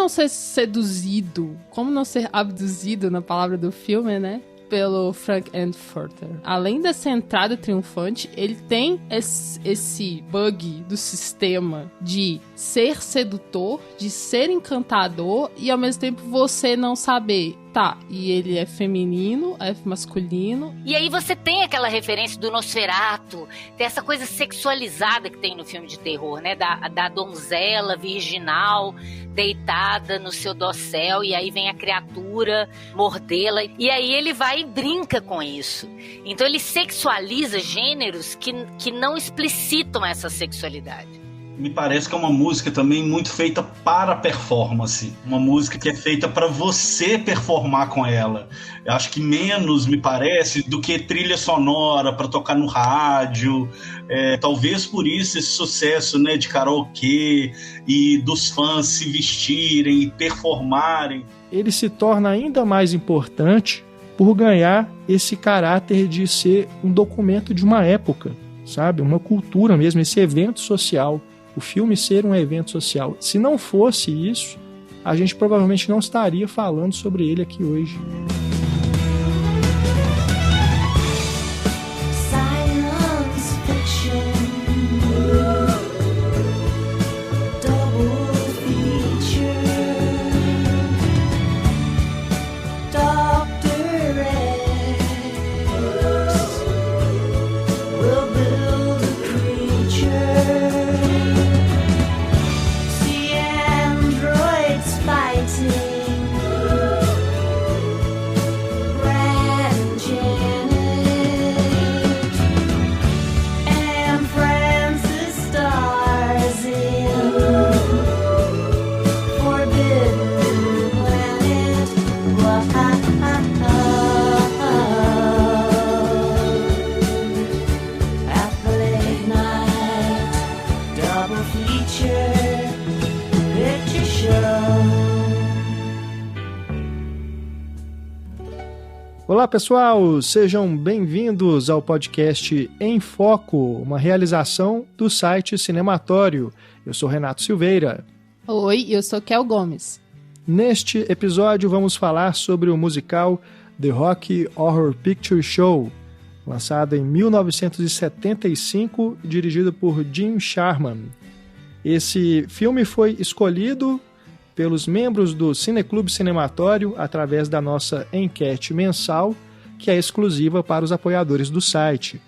não ser seduzido, como não ser abduzido, na palavra do filme, né? Pelo Frank-N-Furter. Além dessa entrada triunfante, ele tem esse bug do sistema de ser sedutor, de ser encantador e ao mesmo tempo você não saber. Tá, e ele é feminino, é masculino. E aí você tem aquela referência do Nosferatu, tem essa coisa sexualizada que tem no filme de terror, né? Da donzela virginal deitada no seu dossel e aí vem a criatura mordê-la. E aí ele vai e brinca com isso. Então ele sexualiza gêneros que não explicitam essa sexualidade. Me parece que é uma música também muito feita para performance. Uma música que é feita para você performar com ela. Eu acho que menos, me parece, do que trilha sonora para tocar no rádio. Talvez por isso esse sucesso, né, de karaokê e dos fãs se vestirem e performarem. Ele se torna ainda mais importante por ganhar esse caráter de ser um documento de uma época, sabe? Uma cultura mesmo, esse evento social. O filme ser um evento social. Se não fosse isso, a gente provavelmente não estaria falando sobre ele aqui hoje. Olá pessoal, sejam bem-vindos ao podcast Em Foco, uma realização do site Cinematório. Eu sou Renato Silveira. Oi, eu sou Kel Gomes. Neste episódio vamos falar sobre o musical The Rocky Horror Picture Show, lançado em 1975, dirigido por Jim Sharman. Esse filme foi escolhido pelos membros do Cineclube Cinematório através da nossa enquete mensal, que é exclusiva para os apoiadores do site.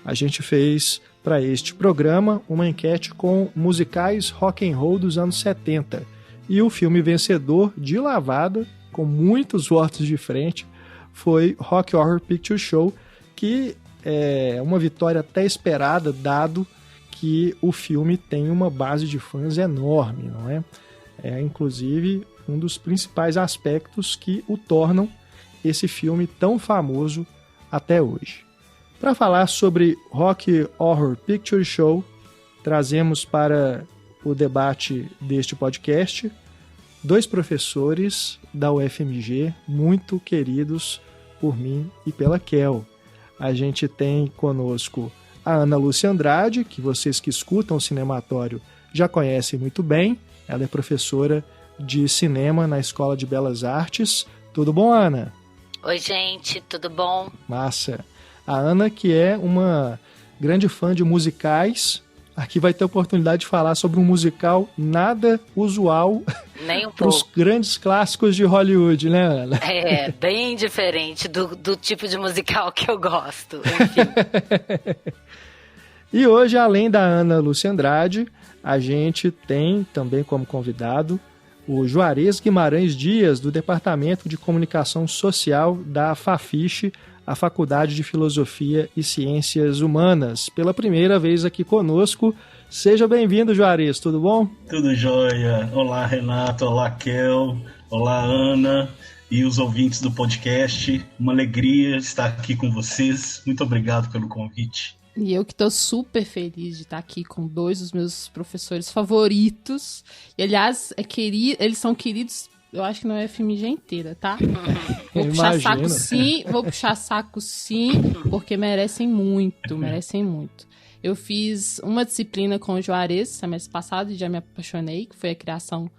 A gente fez para este programa uma enquete com musicais rock and roll dos anos 70. E o filme vencedor de lavada, com muitos votos de frente, foi Rocky Horror Picture Show, que é uma vitória até esperada, dado que o filme tem uma base de fãs enorme, não é? É, inclusive, um dos principais aspectos que o tornam esse filme tão famoso até hoje. Para falar sobre Rocky Horror Picture Show, trazemos para o debate deste podcast dois professores da UFMG, muito queridos por mim e pela Kel. A gente tem conosco a Ana Lúcia Andrade, que vocês que escutam o Cinematório já conhecem muito bem. Ela é professora de cinema na Escola de Belas Artes. Tudo bom, Ana? Oi, gente, tudo bom? Massa. A Ana, que é uma grande fã de musicais, aqui vai ter a oportunidade de falar sobre um musical nada usual para os grandes clássicos de Hollywood, né, Ana? É, bem diferente do tipo de musical que eu gosto, enfim. E hoje, além da Ana Lúcia Andrade, a gente tem também como convidado o Juarez Guimarães Dias, do Departamento de Comunicação Social da FAFISH, a Faculdade de Filosofia e Ciências Humanas. Pela primeira vez aqui conosco. Seja bem-vindo, Juarez, tudo bom? Tudo jóia. Olá, Renato. Olá, Kel. Olá, Ana e os ouvintes do podcast. Uma alegria estar aqui com vocês. Muito obrigado pelo convite. E eu que tô super feliz de estar aqui com dois dos meus professores favoritos. E, aliás, eles são queridos, eu acho que não é a FMG inteira, tá? Vou puxar saco sim, porque merecem muito. Eu fiz uma disciplina com o Juarez semestre passado e já me apaixonei, que foi a criação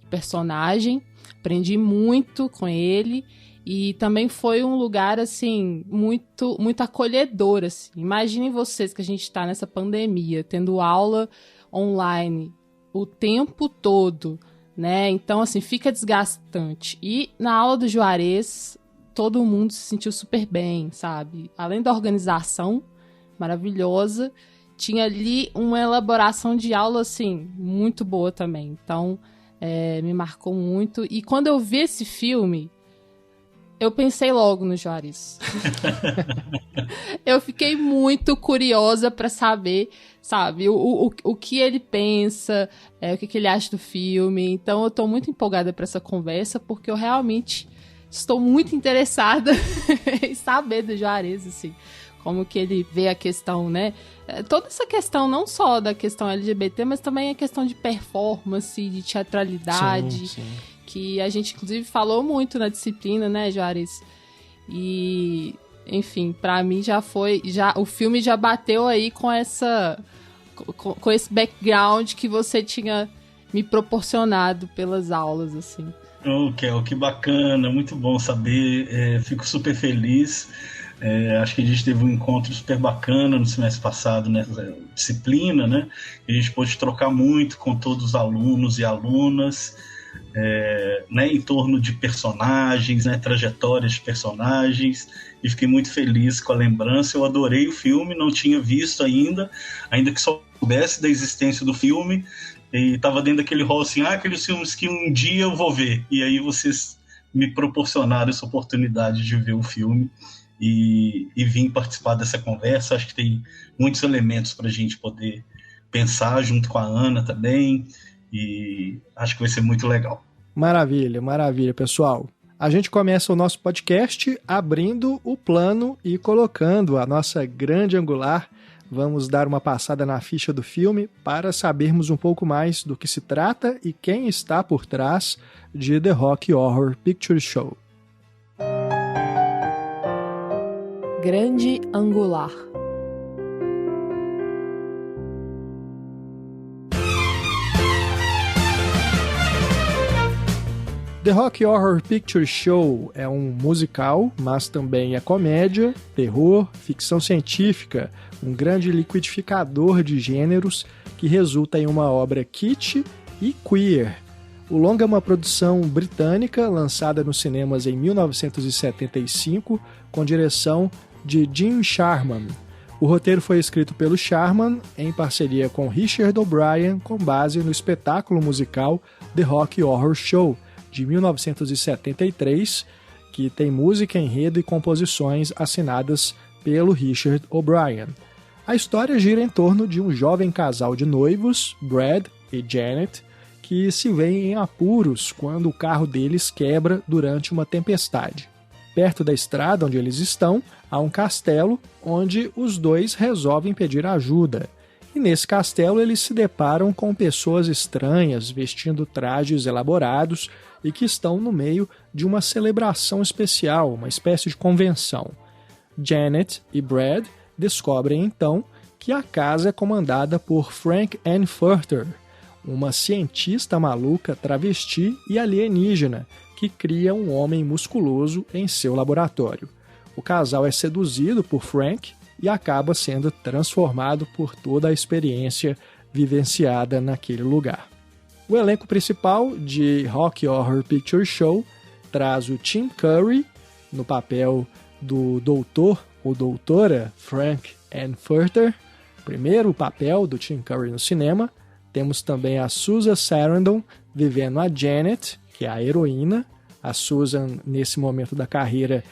de personagem, aprendi muito com ele. E também foi um lugar, assim, muito, muito acolhedor, assim. Imaginem vocês que a gente está nessa pandemia, tendo aula online o tempo todo, né? Então, assim, fica desgastante. E na aula do Juarez, todo mundo se sentiu super bem, sabe? Além da organização maravilhosa, tinha ali uma elaboração de aula, assim, muito boa também. Então, me marcou muito. E quando eu vi esse filme, eu pensei logo no Juarez. Eu fiquei muito curiosa pra saber, sabe, o que ele pensa, o que ele acha do filme. Então eu tô muito empolgada pra essa conversa, porque eu realmente estou muito interessada em saber do Juarez, assim, como que ele vê a questão, né? Toda essa questão, não só da questão LGBT, mas também a questão de performance, de teatralidade. Sim. Que a gente, inclusive, falou muito na disciplina, né, Juarez? E, enfim, pra mim o filme já bateu aí com com esse background que você tinha me proporcionado pelas aulas, assim. Kel, que bacana, muito bom saber, fico super feliz. Acho que a gente teve um encontro super bacana no semestre passado, nessa disciplina, né? A gente pôde trocar muito com todos os alunos e alunas, né, em torno de personagens, né, trajetórias de personagens, e fiquei muito feliz com a lembrança. Eu adorei o filme, não tinha visto ainda que soubesse da existência do filme, e estava dentro daquele rol assim, aqueles filmes que um dia eu vou ver, e aí vocês me proporcionaram essa oportunidade de ver o filme e vim participar dessa conversa. Acho que tem muitos elementos para a gente poder pensar junto com a Ana também, e acho que vai ser muito legal. Maravilha, maravilha, pessoal. A gente começa o nosso podcast abrindo o plano e colocando a nossa grande angular. Vamos dar uma passada na ficha do filme para sabermos um pouco mais do que se trata e quem está por trás de The Rocky Horror Picture Show. Grande angular. The Rocky Horror Picture Show é um musical, mas também é comédia, terror, ficção científica, um grande liquidificador de gêneros que resulta em uma obra kitsch e queer. O longa é uma produção britânica lançada nos cinemas em 1975 com direção de Jim Sharman. O roteiro foi escrito pelo Sharman em parceria com Richard O'Brien com base no espetáculo musical The Rocky Horror Show, de 1973, que tem música, enredo e composições assinadas pelo Richard O'Brien. A história gira em torno de um jovem casal de noivos, Brad e Janet, que se veem em apuros quando o carro deles quebra durante uma tempestade. Perto da estrada onde eles estão, há um castelo onde os dois resolvem pedir ajuda. E nesse castelo eles se deparam com pessoas estranhas vestindo trajes elaborados e que estão no meio de uma celebração especial, uma espécie de convenção. Janet e Brad descobrem então que a casa é comandada por Frank Anfurter, uma cientista maluca, travesti e alienígena que cria um homem musculoso em seu laboratório. O casal é seduzido por Frank e acaba sendo transformado por toda a experiência vivenciada naquele lugar. O elenco principal de Rocky Horror Picture Show traz o Tim Curry no papel do doutor ou doutora Frank Anfurter, primeiro papel do Tim Curry no cinema. Temos também a Susan Sarandon vivendo a Janet, que é a heroína. A Susan, nesse momento da carreira,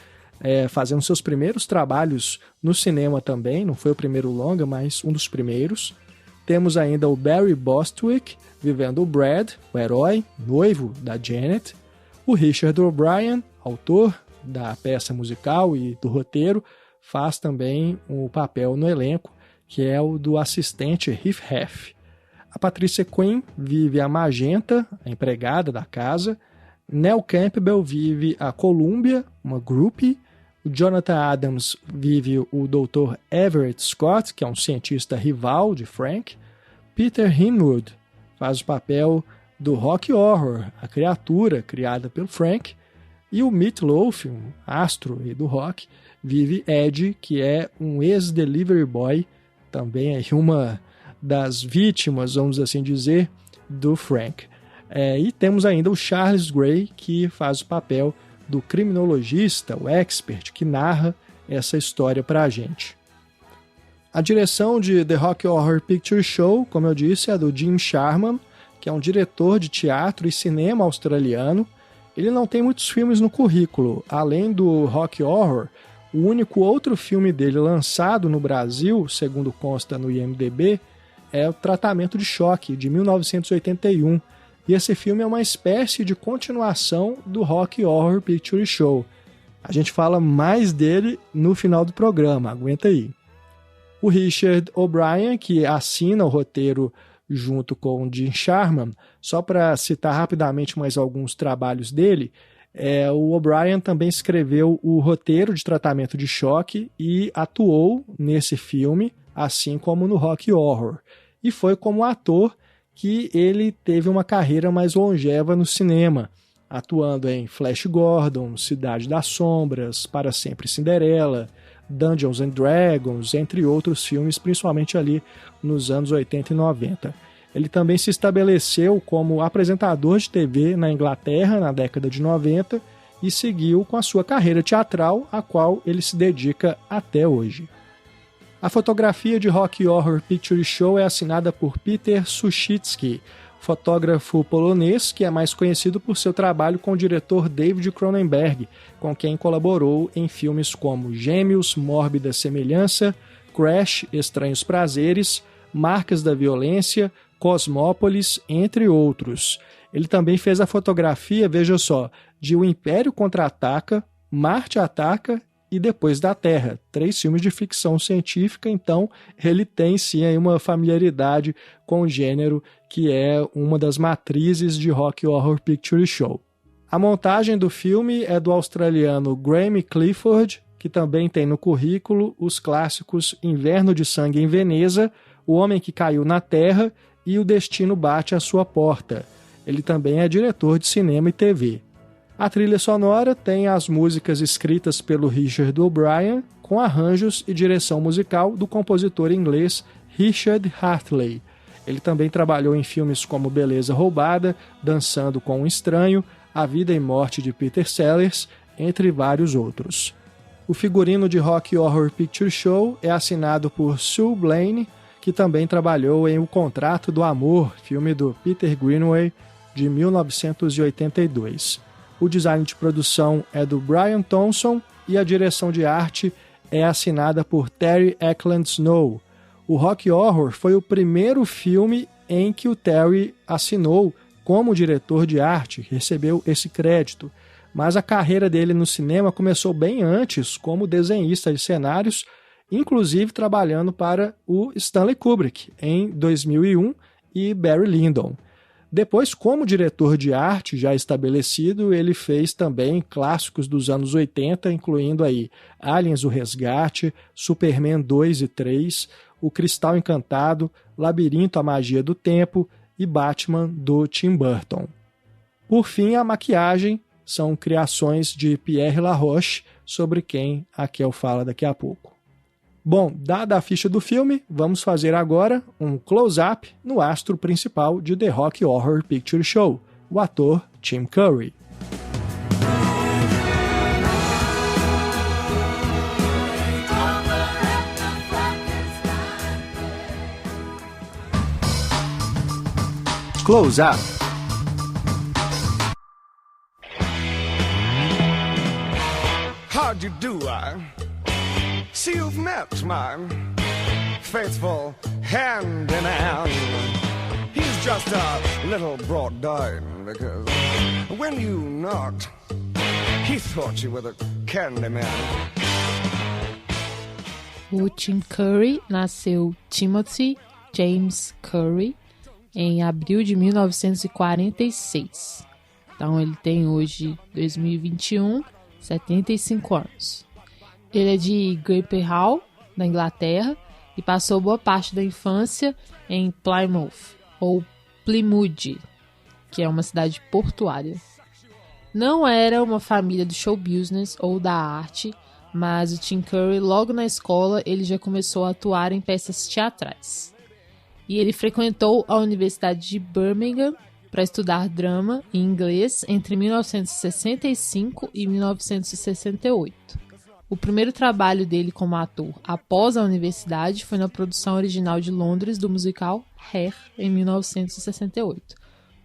fazendo seus primeiros trabalhos no cinema também, não foi o primeiro longa, mas um dos primeiros. Temos ainda o Barry Bostwick, vivendo o Brad, o herói, noivo da Janet. O Richard O'Brien, autor da peça musical e do roteiro, faz também o papel no elenco, que é o do assistente Heath Hef. A Patricia Quinn vive a Magenta, a empregada da casa. Nell Campbell vive a Columbia, uma groupie. O Jonathan Adams vive o Dr. Everett Scott, que é um cientista rival de Frank. Peter Hinwood faz o papel do Rocky Horror, a criatura criada pelo Frank, e o Meat Loaf, um astro do rock, vive Ed, que é um ex-delivery boy, também é uma das vítimas, vamos assim dizer, do Frank. E temos ainda o Charles Gray, que faz o papel do criminologista, o expert, que narra essa história para a gente. A direção de The Rocky Horror Picture Show, como eu disse, é do Jim Sharman, que é um diretor de teatro e cinema australiano. Ele não tem muitos filmes no currículo. Além do Rocky Horror, o único outro filme dele lançado no Brasil, segundo consta no IMDb, é o Tratamento de Choque, de 1981. E esse filme é uma espécie de continuação do Rocky Horror Picture Show. A gente fala mais dele no final do programa, aguenta aí. O Richard O'Brien, que assina o roteiro junto com o Jim Sharman, só para citar rapidamente mais alguns trabalhos dele, o O'Brien também escreveu o roteiro de Tratamento de Choque e atuou nesse filme, assim como no Rocky Horror. E foi como ator que ele teve uma carreira mais longeva no cinema, atuando em Flash Gordon, Cidade das Sombras, Para Sempre Cinderela, Dungeons and Dragons, entre outros filmes, principalmente ali nos anos 80 e 90. Ele também se estabeleceu como apresentador de TV na Inglaterra na década de 90 e seguiu com a sua carreira teatral, a qual ele se dedica até hoje. A fotografia de Rocky Horror Picture Show é assinada por Peter Suchitsky, fotógrafo polonês que é mais conhecido por seu trabalho com o diretor David Cronenberg, com quem colaborou em filmes como Gêmeos, Mórbida Semelhança, Crash, Estranhos Prazeres, Marcas da Violência, Cosmópolis, entre outros. Ele também fez a fotografia, veja só, de O Império Contra-Ataca, Marte Ataca e Depois da Terra, 3 filmes de ficção científica, então ele tem sim aí uma familiaridade com o gênero que é uma das matrizes de Rocky Horror Picture Show. A montagem do filme é do australiano Graeme Clifford, que também tem no currículo os clássicos Inverno de Sangue em Veneza, O Homem que Caiu na Terra e O Destino Bate à Sua Porta. Ele também é diretor de cinema e TV. A trilha sonora tem as músicas escritas pelo Richard O'Brien, com arranjos e direção musical do compositor inglês Richard Hartley. Ele também trabalhou em filmes como Beleza Roubada, Dançando com um Estranho, A Vida e Morte de Peter Sellers, entre vários outros. O figurino de Rocky Horror Picture Show é assinado por Sue Blaine, que também trabalhou em O Contrato do Amor, filme do Peter Greenaway, de 1982. O design de produção é do Brian Thompson e a direção de arte é assinada por Terry Eklund Snow. O Rocky Horror foi o primeiro filme em que o Terry assinou como diretor de arte, recebeu esse crédito. Mas a carreira dele no cinema começou bem antes como desenhista de cenários, inclusive trabalhando para o Stanley Kubrick em 2001 e Barry Lyndon. Depois, como diretor de arte já estabelecido, ele fez também clássicos dos anos 80, incluindo aí Aliens, o Resgate, Superman 2 e 3, O Cristal Encantado, Labirinto, a Magia do Tempo e Batman, do Tim Burton. Por fim, a maquiagem são criações de Pierre Laroche, sobre quem a Kel fala daqui a pouco. Bom, dada a ficha do filme, vamos fazer agora um close-up no astro principal de The Rocky Horror Picture Show, o ator Tim Curry. Close-up. How'd you do, See, you've met my faithful hand-in-hand. He's just a little brought down because when you knocked, he thought you were the candy man. O Tim Curry nasceu Timothy James Curry em abril de 1946. Então ele tem hoje, 2021, 75 anos. Ele é de Grayper Hall, na Inglaterra, e passou boa parte da infância em Plymouth, ou Plymouth, que é uma cidade portuária. Não era uma família do show business ou da arte, mas o Tim Curry, logo na escola, ele já começou a atuar em peças teatrais. E ele frequentou a Universidade de Birmingham para estudar drama em inglês entre 1965 e 1968. O primeiro trabalho dele como ator após a universidade foi na produção original de Londres do musical Hair, em 1968.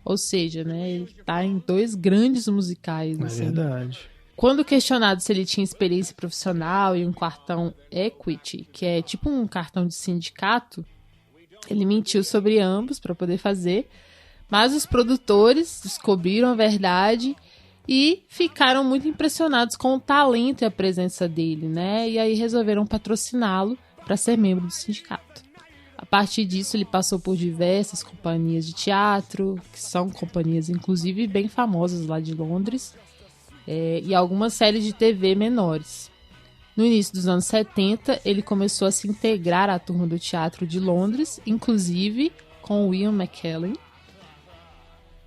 Ou seja, né, ele está em 2 grandes musicais. É assim. verdade. Quando questionado se ele tinha experiência profissional e um cartão equity, que é tipo um cartão de sindicato, ele mentiu sobre ambos para poder fazer, mas os produtores descobriram a verdade e ficaram muito impressionados com o talento e a presença dele, né? E aí resolveram patrociná-lo para ser membro do sindicato. A partir disso, ele passou por diversas companhias de teatro, que são companhias, inclusive, bem famosas lá de Londres, e algumas séries de TV menores. No início dos anos 70, ele começou a se integrar à turma do teatro de Londres, inclusive com o Ian McKellen.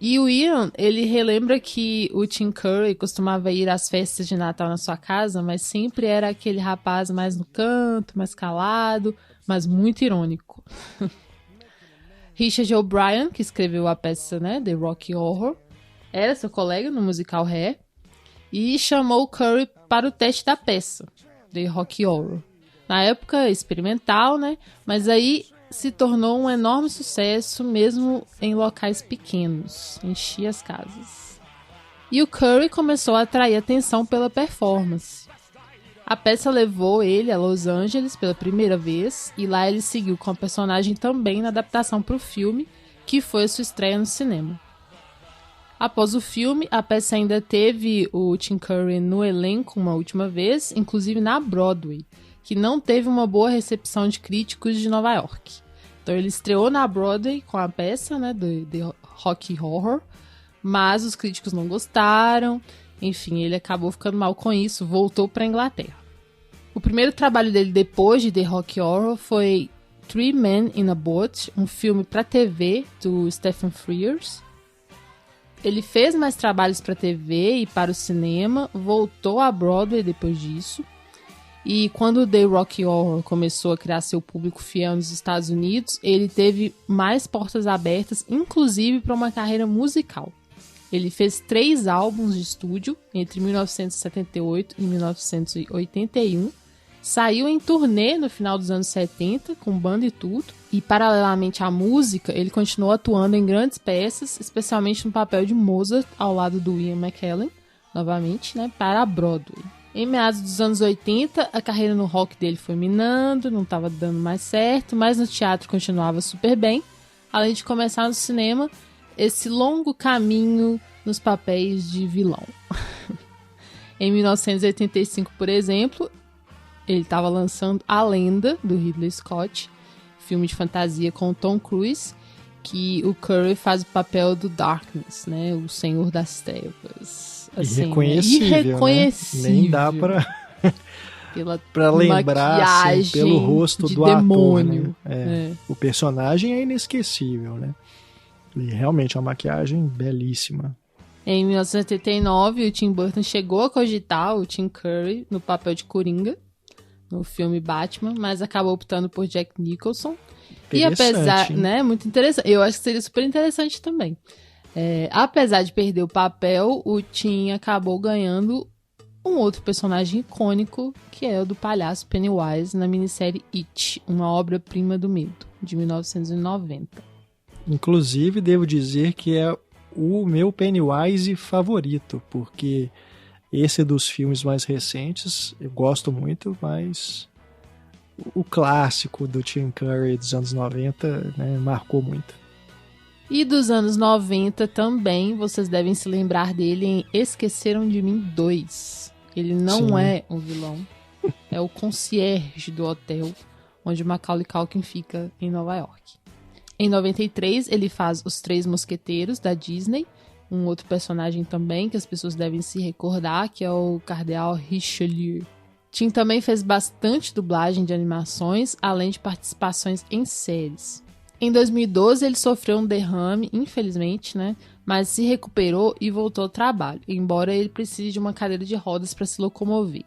E o Ian, ele relembra que o Tim Curry costumava ir às festas de Natal na sua casa, mas sempre era aquele rapaz mais no canto, mais calado, mas muito irônico. Richard O'Brien, que escreveu a peça, né, The Rocky Horror, era seu colega no musical Hair e chamou o Curry para o teste da peça, The Rocky Horror. Na época experimental, né, mas aí se tornou um enorme sucesso mesmo em locais pequenos, enchia as casas. E o Curry começou a atrair atenção pela performance. A peça levou ele a Los Angeles pela primeira vez e lá ele seguiu com a personagem também na adaptação para o filme, que foi a sua estreia no cinema. Após o filme, a peça ainda teve o Tim Curry no elenco uma última vez, inclusive na Broadway, que não teve uma boa recepção de críticos de Nova York. Então ele estreou na Broadway com a peça, né, The Rocky Horror, mas os críticos não gostaram. Enfim, ele acabou ficando mal com isso, voltou para a Inglaterra. O primeiro trabalho dele depois de The Rocky Horror foi Three Men in a Boat, um filme para TV do Stephen Frears. Ele fez mais trabalhos para TV e para o cinema, voltou à Broadway depois disso. E quando The Rocky Horror começou a criar seu público fiel nos Estados Unidos, ele teve mais portas abertas, inclusive para uma carreira musical. Ele fez 3 álbuns de estúdio entre 1978 e 1981, saiu em turnê no final dos anos 70, com banda e tudo, e paralelamente à música, ele continuou atuando em grandes peças, especialmente no papel de Mozart, ao lado do Ian McKellen, novamente, né, para a Broadway. Em meados dos anos 80, a carreira no rock dele foi minando, não estava dando mais certo, mas no teatro continuava super bem, além de começar no cinema esse longo caminho nos papéis de vilão. Em 1985, por exemplo, ele estava lançando A Lenda, do Ridley Scott, filme de fantasia com Tom Cruise, que o Curry faz o papel do Darkness, né, o Senhor das Trevas. Assim, irreconhecível, né? Nem dá pra lembrar assim, pelo rosto do demônio. Ator, né? O personagem é inesquecível, né? E realmente é uma maquiagem belíssima. Em 1979, o Tim Burton chegou a cogitar o Tim Curry no papel de Coringa, no filme Batman, mas acabou optando por Jack Nicholson. E apesar, né, muito interessante, eu acho que seria super interessante também. Apesar de perder o papel, o Tim acabou ganhando um outro personagem icônico, que é o do palhaço Pennywise na minissérie It, uma obra-prima do medo, de 1990. Inclusive, devo dizer que é o meu Pennywise favorito, porque esse dos filmes mais recentes eu gosto muito, mas o clássico do Tim Curry dos anos 90, né, marcou muito. E dos anos 90 também, vocês devem se lembrar dele em Esqueceram de Mim 2. Ele não é um vilão, é o concierge do hotel onde Macaulay Culkin fica em Nova York. Em 93, ele faz Os Três Mosqueteiros, da Disney, um outro personagem também que as pessoas devem se recordar, que é o Cardeal Richelieu. Tim também fez bastante dublagem de animações, além de participações em séries. Em 2012, ele sofreu um derrame, infelizmente, né, mas se recuperou e voltou ao trabalho, embora ele precise de uma cadeira de rodas para se locomover.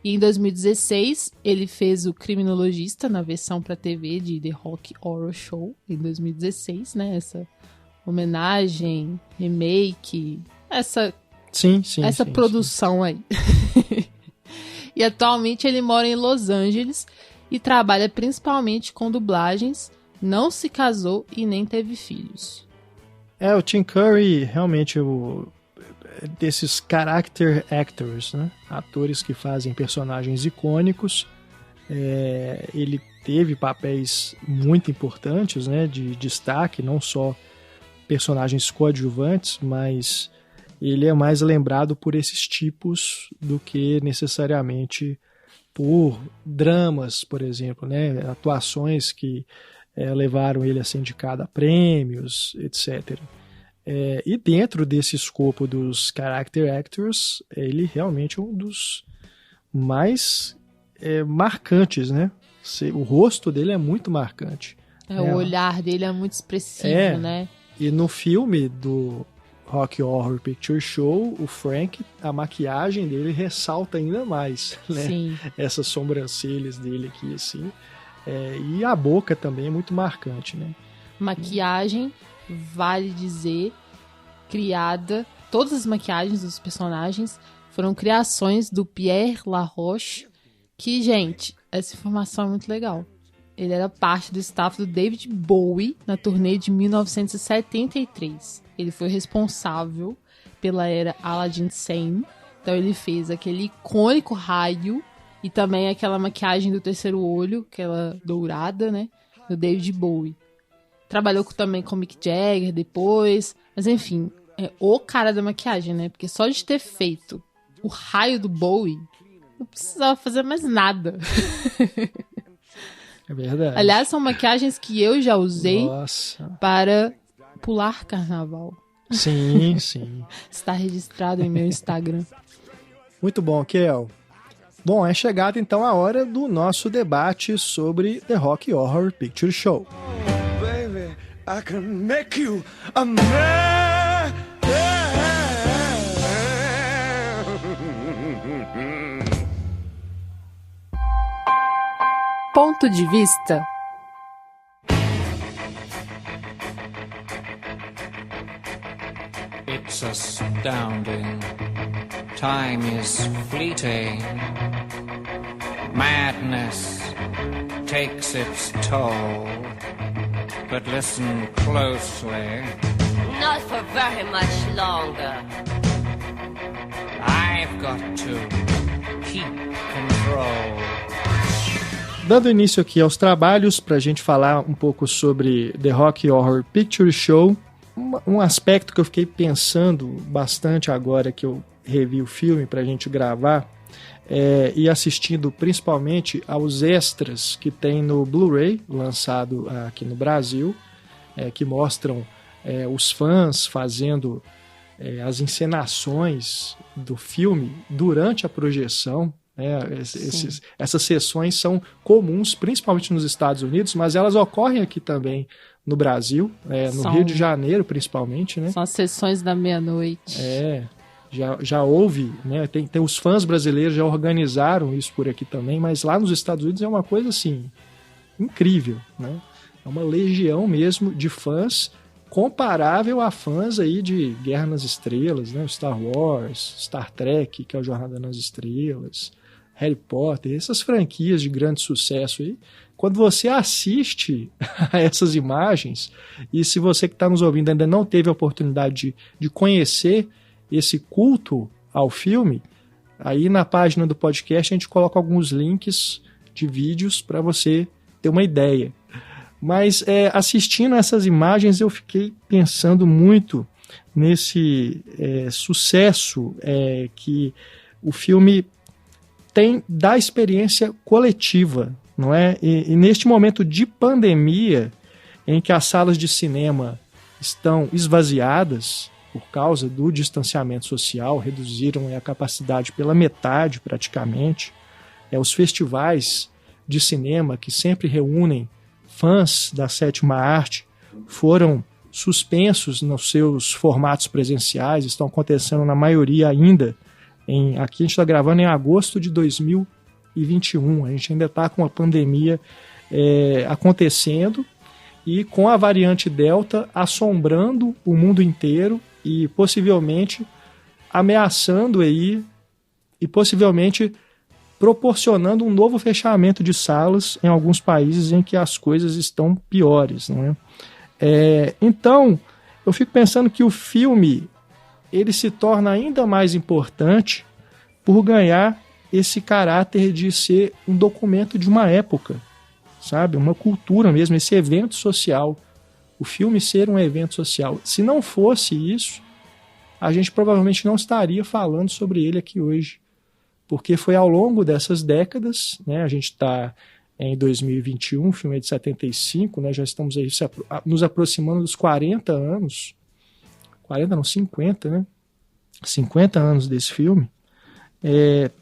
E em 2016, ele fez o Criminologista na versão para TV de The Rocky Horror Show, em 2016, né? Essa homenagem, remake, essa produção aí. E atualmente ele mora em Los Angeles e trabalha principalmente com dublagens, não se casou e nem teve filhos. O Tim Curry realmente desses character actors, né? Atores que fazem personagens icônicos. Ele teve papéis muito importantes, né? De destaque, não só personagens coadjuvantes, mas ele é mais lembrado por esses tipos do que necessariamente por dramas, por exemplo, né? Atuações que levaram ele a ser indicado a prêmios, etc. E dentro desse escopo dos character actors, ele realmente é um dos mais marcantes, né? O rosto dele é muito marcante. O olhar dele é muito expressivo, né? E no filme do Rocky Horror Picture Show, o Frank, a maquiagem dele ressalta ainda mais, né? Sim. Essas sobrancelhas dele aqui, assim. E a boca também é muito marcante, né? Maquiagem, vale dizer, criada... Todas as maquiagens dos personagens foram criações do Pierre Laroche, que, gente, essa informação é muito legal. Ele era parte do staff do David Bowie na turnê de 1973. Ele foi responsável pela era Aladdin Sane. Então ele fez aquele icônico raio e também aquela maquiagem do terceiro olho, aquela dourada, né, do David Bowie. Trabalhou também com Mick Jagger depois, mas enfim, é o cara da maquiagem, né? Porque só de ter feito o raio do Bowie, não precisava fazer mais nada. É verdade. Aliás, são maquiagens que eu já usei para pular carnaval. Sim, sim. Está registrado em meu Instagram. Muito bom, Kel. Bom, é chegada então a hora do nosso debate sobre The Rocky Horror Picture Show. Oh, baby, I can make you a man. Ponto de vista. It's astounding. Time is fleeting. Madness takes its toll. But listen closely. Not for very much longer. I've got to keep control. Dando início aqui aos trabalhos, para a gente falar um pouco sobre The Rocky Horror Picture Show, um aspecto que eu fiquei pensando bastante agora que eu revi o filme para a gente gravar, e assistindo principalmente aos extras que tem no Blu-ray, lançado aqui no Brasil, que mostram os fãs fazendo as encenações do filme durante a projeção. Essas sessões são comuns, principalmente nos Estados Unidos, mas elas ocorrem aqui também no Brasil, no Rio de Janeiro principalmente, né? São as sessões da meia-noite. Já houve, né? Tem os fãs brasileiros já organizaram isso por aqui também, mas lá nos Estados Unidos é uma coisa assim incrível, né? É uma legião mesmo de fãs, comparável a fãs aí de Guerra nas Estrelas, né? Star Wars, Star Trek, que é o Jornada nas Estrelas, Harry Potter, essas franquias de grande sucesso aí. Quando você assiste a essas imagens, e se você que está nos ouvindo ainda não teve a oportunidade de conhecer esse culto ao filme, aí na página do podcast a gente coloca alguns links de vídeos para você ter uma ideia. Mas assistindo essas imagens eu fiquei pensando muito nesse sucesso que o filme tem da experiência coletiva, não é? E neste momento de pandemia, em que as salas de cinema estão esvaziadas por causa do distanciamento social, reduziram a capacidade pela metade praticamente, os festivais de cinema que sempre reúnem fãs da sétima arte foram suspensos nos seus formatos presenciais, estão acontecendo na maioria ainda. Aqui a gente está gravando em agosto de 2021, a gente ainda está com a pandemia acontecendo e com a variante Delta assombrando o mundo inteiro e possivelmente ameaçando aí e possivelmente proporcionando um novo fechamento de salas em alguns países em que as coisas estão piores, não é? Então, eu fico pensando que o filme ele se torna ainda mais importante por ganhar esse caráter de ser um documento de uma época, sabe? Uma cultura mesmo, esse evento social. O filme ser um evento social. Se não fosse isso, a gente provavelmente não estaria falando sobre ele aqui hoje. Porque foi ao longo dessas décadas, né, a gente está em 2021, o filme é de 75, né, já estamos aí nos aproximando dos 40 anos, 40 não, 50, né? 50 anos desse filme.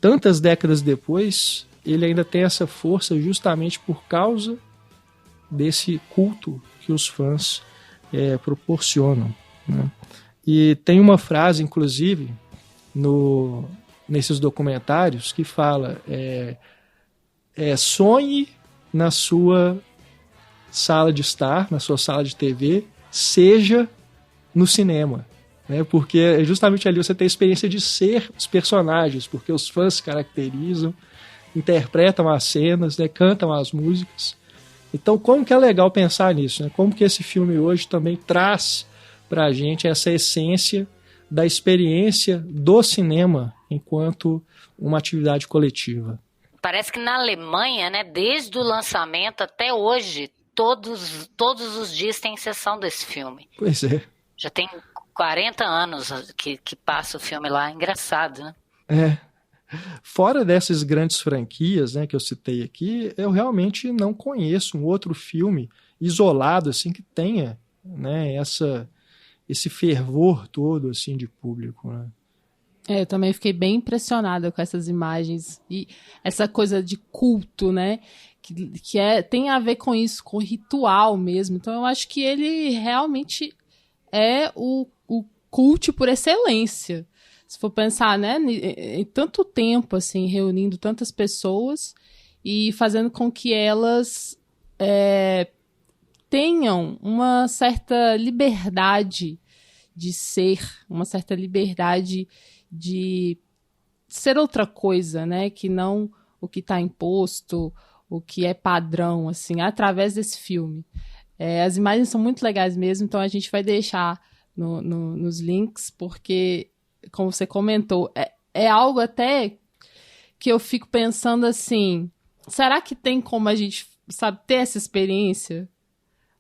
Tantas décadas depois, ele ainda tem essa força justamente por causa desse culto que os fãs proporcionam, né? E tem uma frase, inclusive, nesses documentários que fala sonhe na sua sala de estar, na sua sala de TV, seja no cinema, né? Porque justamente ali você tem a experiência de ser os personagens, porque os fãs se caracterizam, interpretam as cenas, né? Cantam as músicas. Então como que é legal pensar nisso, né? Como que esse filme hoje também traz pra gente essa essência da experiência do cinema enquanto uma atividade coletiva. Parece que na Alemanha, né, desde o lançamento até hoje, todos os dias tem sessão desse filme. Pois é. Já tem 40 anos que passa o filme lá, engraçado, né? Fora dessas grandes franquias, né, que eu citei aqui, eu realmente não conheço um outro filme isolado assim que tenha, né, esse fervor todo assim de público, né? Eu também fiquei bem impressionada com essas imagens e essa coisa de culto, né? Que tem a ver com isso, com ritual mesmo. Então eu acho que ele realmente é o culto por excelência. Se for pensar, né, em tanto tempo, assim, reunindo tantas pessoas e fazendo com que elas tenham uma certa liberdade de ser, uma certa liberdade de ser outra coisa, né, que não o que está imposto, o que é padrão, assim, através desse filme. As imagens são muito legais mesmo, então a gente vai deixar nos links, porque, como você comentou, é algo até que eu fico pensando assim, será que tem como a gente, sabe, ter essa experiência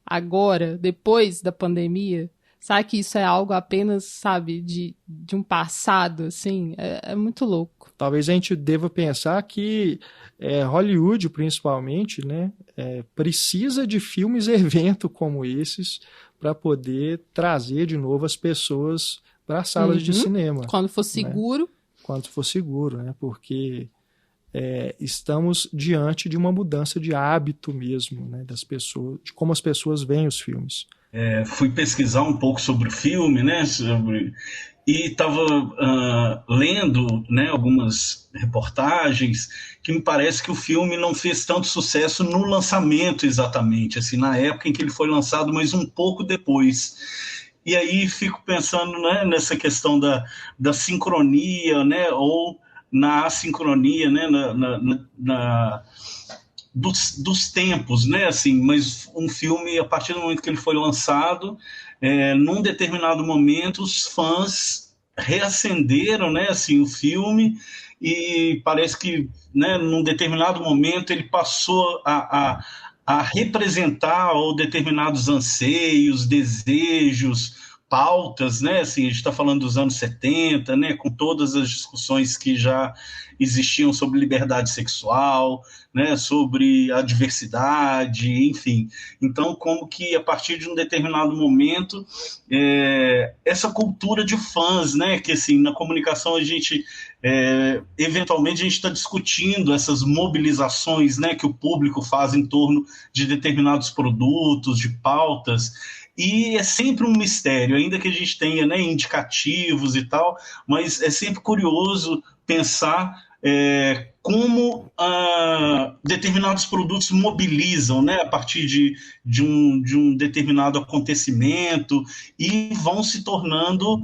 agora, depois da pandemia? Será que isso é algo apenas, sabe, de um passado, assim? É muito louco. Talvez a gente deva pensar que Hollywood, principalmente, né, precisa de filmes-evento como esses para poder trazer de novo as pessoas para as salas de cinema. Quando for seguro. Né? Quando for seguro, né? Porque estamos diante de uma mudança de hábito mesmo, né, das pessoas, de como as pessoas veem os filmes. Fui pesquisar um pouco sobre o filme, né, e estava lendo, né, algumas reportagens que me parece que o filme não fez tanto sucesso no lançamento exatamente, assim, na época em que ele foi lançado, mas um pouco depois. E aí fico pensando, né, nessa questão da sincronia, né, ou na assincronia, né, dos tempos, né, assim, mas um filme, a partir do momento que ele foi lançado, num determinado momento, os fãs reacenderam, né, assim, o filme, e parece que, né, num determinado momento ele passou a representar ou determinados anseios, desejos, pautas, né, assim, a gente está falando dos anos 70, né, com todas as discussões que já existiam sobre liberdade sexual, né, sobre a diversidade, enfim. Então, como que a partir de um determinado momento, essa cultura de fãs, né, que assim, na comunicação a gente, eventualmente a gente está discutindo essas mobilizações, né, que o público faz em torno de determinados produtos, de pautas, e é sempre um mistério, ainda que a gente tenha, né, indicativos e tal, mas é sempre curioso pensar como determinados produtos mobilizam, né, a partir de um determinado acontecimento e vão se tornando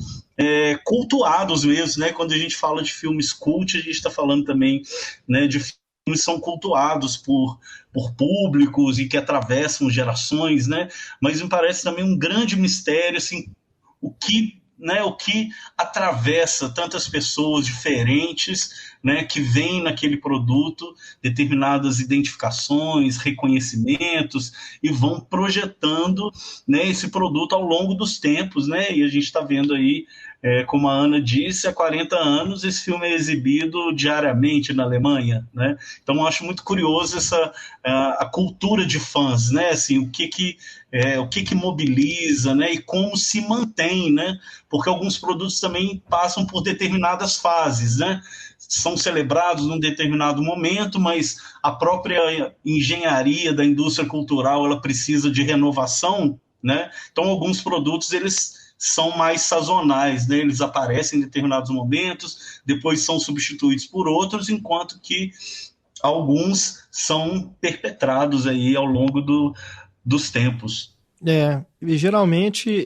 cultuados mesmo, né? Quando a gente fala de filmes cult, a gente está falando também, né, de filmes que são cultuados por públicos e que atravessam gerações, né? Mas me parece também um grande mistério, assim, o que atravessa tantas pessoas diferentes, né, que veem naquele produto determinadas identificações, reconhecimentos e vão projetando, né, esse produto ao longo dos tempos, né? E a gente está vendo aí, como a Ana disse, há 40 anos esse filme é exibido diariamente na Alemanha, né? Então eu acho muito curioso a cultura de fãs, né? Assim, o que mobiliza, né? E como se mantém, né? Porque alguns produtos também passam por determinadas fases, né? São celebrados num determinado momento, mas a própria engenharia da indústria cultural ela precisa de renovação, né? Então alguns produtos eles são mais sazonais, né? Eles aparecem em determinados momentos, depois são substituídos por outros, enquanto que alguns são perpetrados aí ao longo dos tempos. E geralmente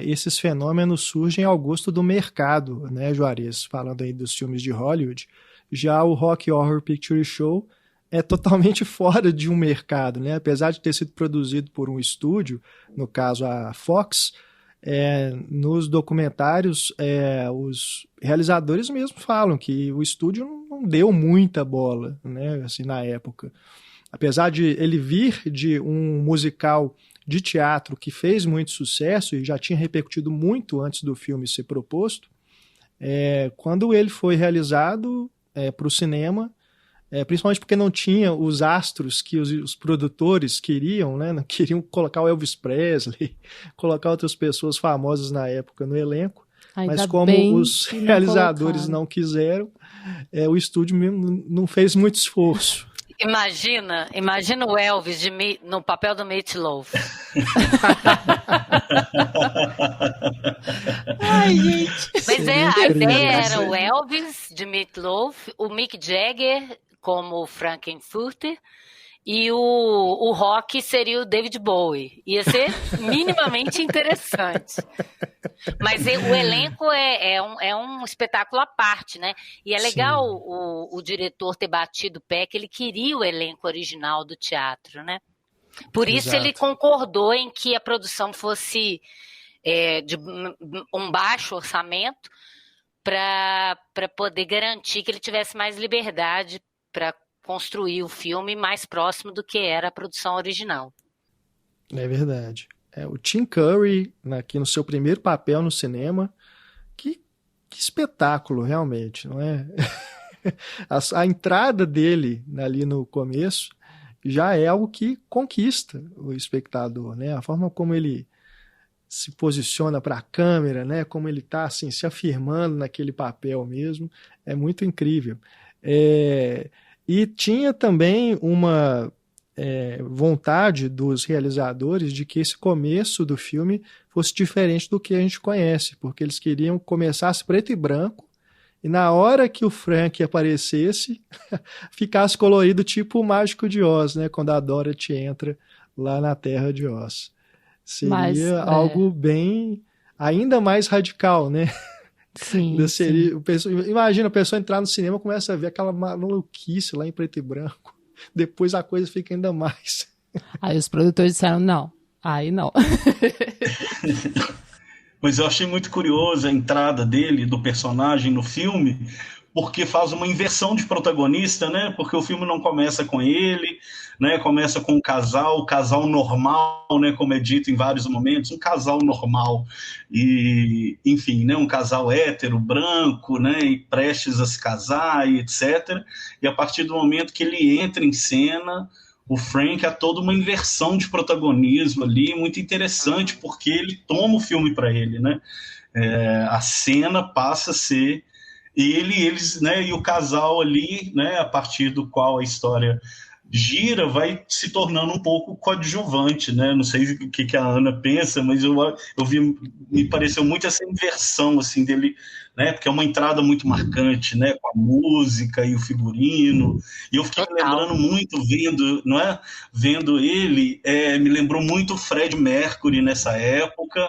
esses fenômenos surgem ao gosto do mercado, né, Juarez? Falando aí dos filmes de Hollywood, já o Rocky Horror Picture Show é totalmente fora de um mercado, né? Apesar de ter sido produzido por um estúdio, no caso a Fox, nos documentários os realizadores mesmo falam que o estúdio não deu muita bola, né, assim, na época. Apesar de ele vir de um musical de teatro que fez muito sucesso e já tinha repercutido muito antes do filme ser proposto, quando ele foi realizado para o cinema, principalmente porque não tinha os astros que os produtores queriam, né? Não queriam colocar o Elvis Presley, colocar outras pessoas famosas na época no elenco, mas como os realizadores não quiseram, o estúdio mesmo não fez muito esforço. Imagina o Elvis no papel do Meat Loaf. Ai, gente. Mas a ideia era o Elvis de Meat Loaf, o Mick Jagger como Frankenfurter e o Rock seria o David Bowie. Ia ser minimamente interessante. Mas o elenco é um espetáculo à parte, né? E é legal o diretor ter batido o pé que ele queria o elenco original do teatro, né? Por isso ele concordou em que a produção fosse de um baixo orçamento para poder garantir que ele tivesse mais liberdade para construir o filme mais próximo do que era a produção original. É verdade. O Tim Curry, aqui no seu primeiro papel no cinema, que espetáculo, realmente, não é? A entrada dele ali no começo já é algo que conquista o espectador, né? A forma como ele se posiciona para a câmera, né? Como ele está assim, se afirmando naquele papel mesmo, é muito incrível. E tinha também uma vontade dos realizadores de que esse começo do filme fosse diferente do que a gente conhece, porque eles queriam começar preto e branco, e na hora que o Frank aparecesse, ficasse colorido tipo o Mágico de Oz, né? Quando a Dorothy entra lá na Terra de Oz. Seria algo bem, ainda mais radical, né? Sim, imagina a pessoa entrar no cinema e começa a ver aquela maluquice lá em preto e branco. Depois a coisa fica ainda mais. Aí os produtores disseram, não. Aí não. Mas eu achei muito curioso a entrada dele, do personagem no filme, porque faz uma inversão de protagonista, né? Porque o filme não começa com ele, né? Começa com o casal normal, né? Como é dito em vários momentos, um casal normal. E, enfim, né? Um casal hétero, branco, né? E prestes a se casar, e etc. E a partir do momento que ele entra em cena, o Frank há toda uma inversão de protagonismo ali, muito interessante, porque ele toma o filme para ele, né? A cena passa a ser eles, né, e o casal ali, né, a partir do qual a história gira, vai se tornando um pouco coadjuvante, né? Não sei o que a Ana pensa, mas eu vi, me pareceu muito essa inversão assim dele, né? Porque é uma entrada muito marcante, né? Com a música e o figurino. E eu fiquei lembrando muito vendo ele, me lembrou muito o Fred Mercury nessa época.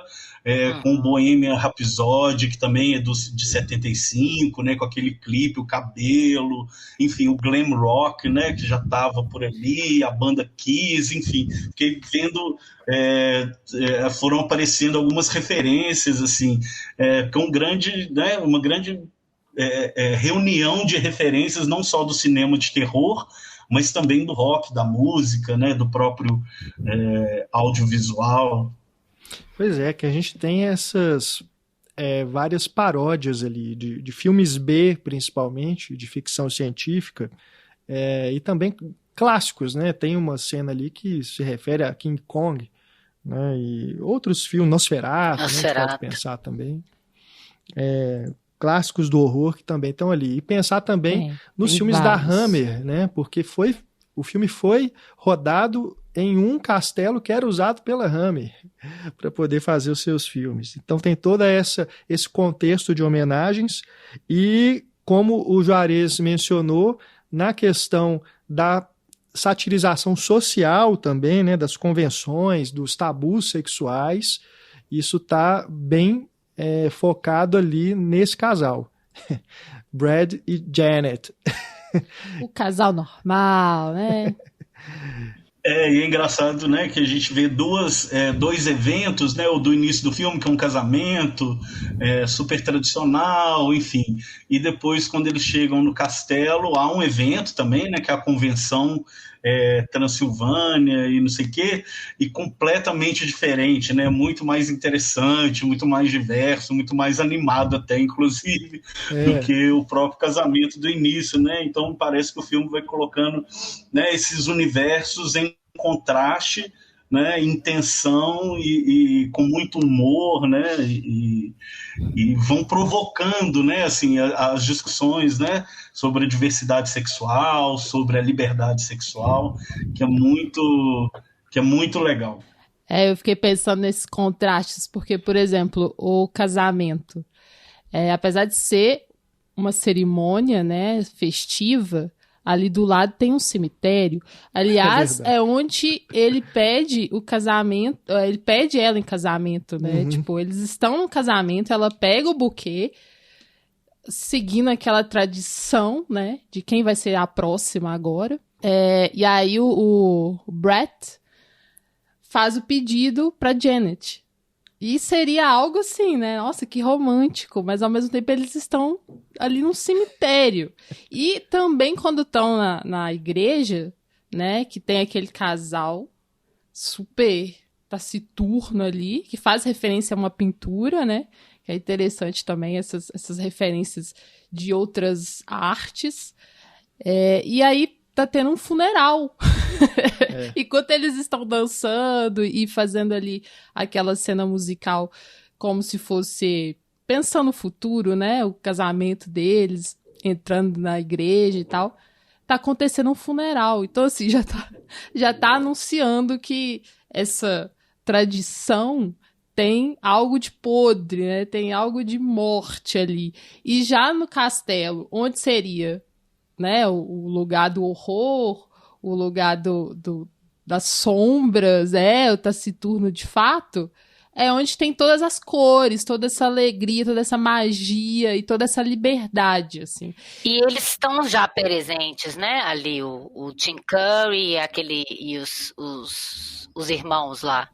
Com o Bohemian Rhapsody, que também é de 75, né, com aquele clipe, o cabelo, enfim, o glam rock, né, que já estava por ali, a banda Kiss, enfim, fiquei vendo, foram aparecendo algumas referências, assim, com uma grande reunião de referências, não só do cinema de terror, mas também do rock, da música, né, do próprio audiovisual. Pois é, que a gente tem essas várias paródias ali, de filmes B, principalmente, de ficção científica, e também clássicos, né? Tem uma cena ali que se refere a King Kong, né? E outros filmes, Nosferatu, né? A gente pode pensar também. Clássicos do horror que também estão ali. E pensar também nos filmes da Hammer, né? Porque o filme foi rodado em um castelo que era usado pela Hammer para poder fazer os seus filmes. Então tem todo esse contexto de homenagens e, como o Juarez mencionou, na questão da satirização social também, né, das convenções, dos tabus sexuais, isso está bem focado ali nesse casal, Brad e Janet. O casal normal, né? E é engraçado, né, que a gente vê dois eventos, né, o do início do filme, que é um casamento super tradicional, enfim, e depois, quando eles chegam no castelo, há um evento também, né, que é a convenção Transilvânia e não sei o quê, e completamente diferente, né, muito mais interessante, muito mais diverso, muito mais animado até, inclusive, do que o próprio casamento do início, né, então parece que o filme vai colocando, né, esses universos em contraste, né, em tensão e com muito humor, né, e vão provocando, né, assim, as discussões, né, sobre a diversidade sexual, sobre a liberdade sexual, que é muito legal. Eu fiquei pensando nesses contrastes, porque, por exemplo, o casamento, apesar de ser uma cerimônia, né, festiva, ali do lado tem um cemitério. Aliás, é onde ele pede o casamento, ele pede ela em casamento, né? Uhum. Tipo, eles estão no casamento, ela pega o buquê, seguindo aquela tradição, né? De quem vai ser a próxima agora. E aí o Brett faz o pedido pra Janet. E seria algo assim, né? Nossa, que romântico. Mas ao mesmo tempo eles estão ali num cemitério. E também quando estão na igreja, né? Que tem aquele casal super taciturno ali, que faz referência a uma pintura, né? Que é interessante também essas referências de outras artes. E aí tá tendo um funeral. Enquanto eles estão dançando e fazendo ali aquela cena musical como se fosse pensando no futuro, né? O casamento deles, entrando na igreja e tal. Tá acontecendo um funeral. Então, assim, já tá anunciando que essa tradição tem algo de podre, né? Tem algo de morte ali. E já no castelo, onde seria, né, o lugar do horror, o lugar das sombras, o taciturno de fato, é onde tem todas as cores, toda essa alegria, toda essa magia e toda essa liberdade, assim. E eles estão já presentes, né, ali, o Tim Curry e os irmãos lá.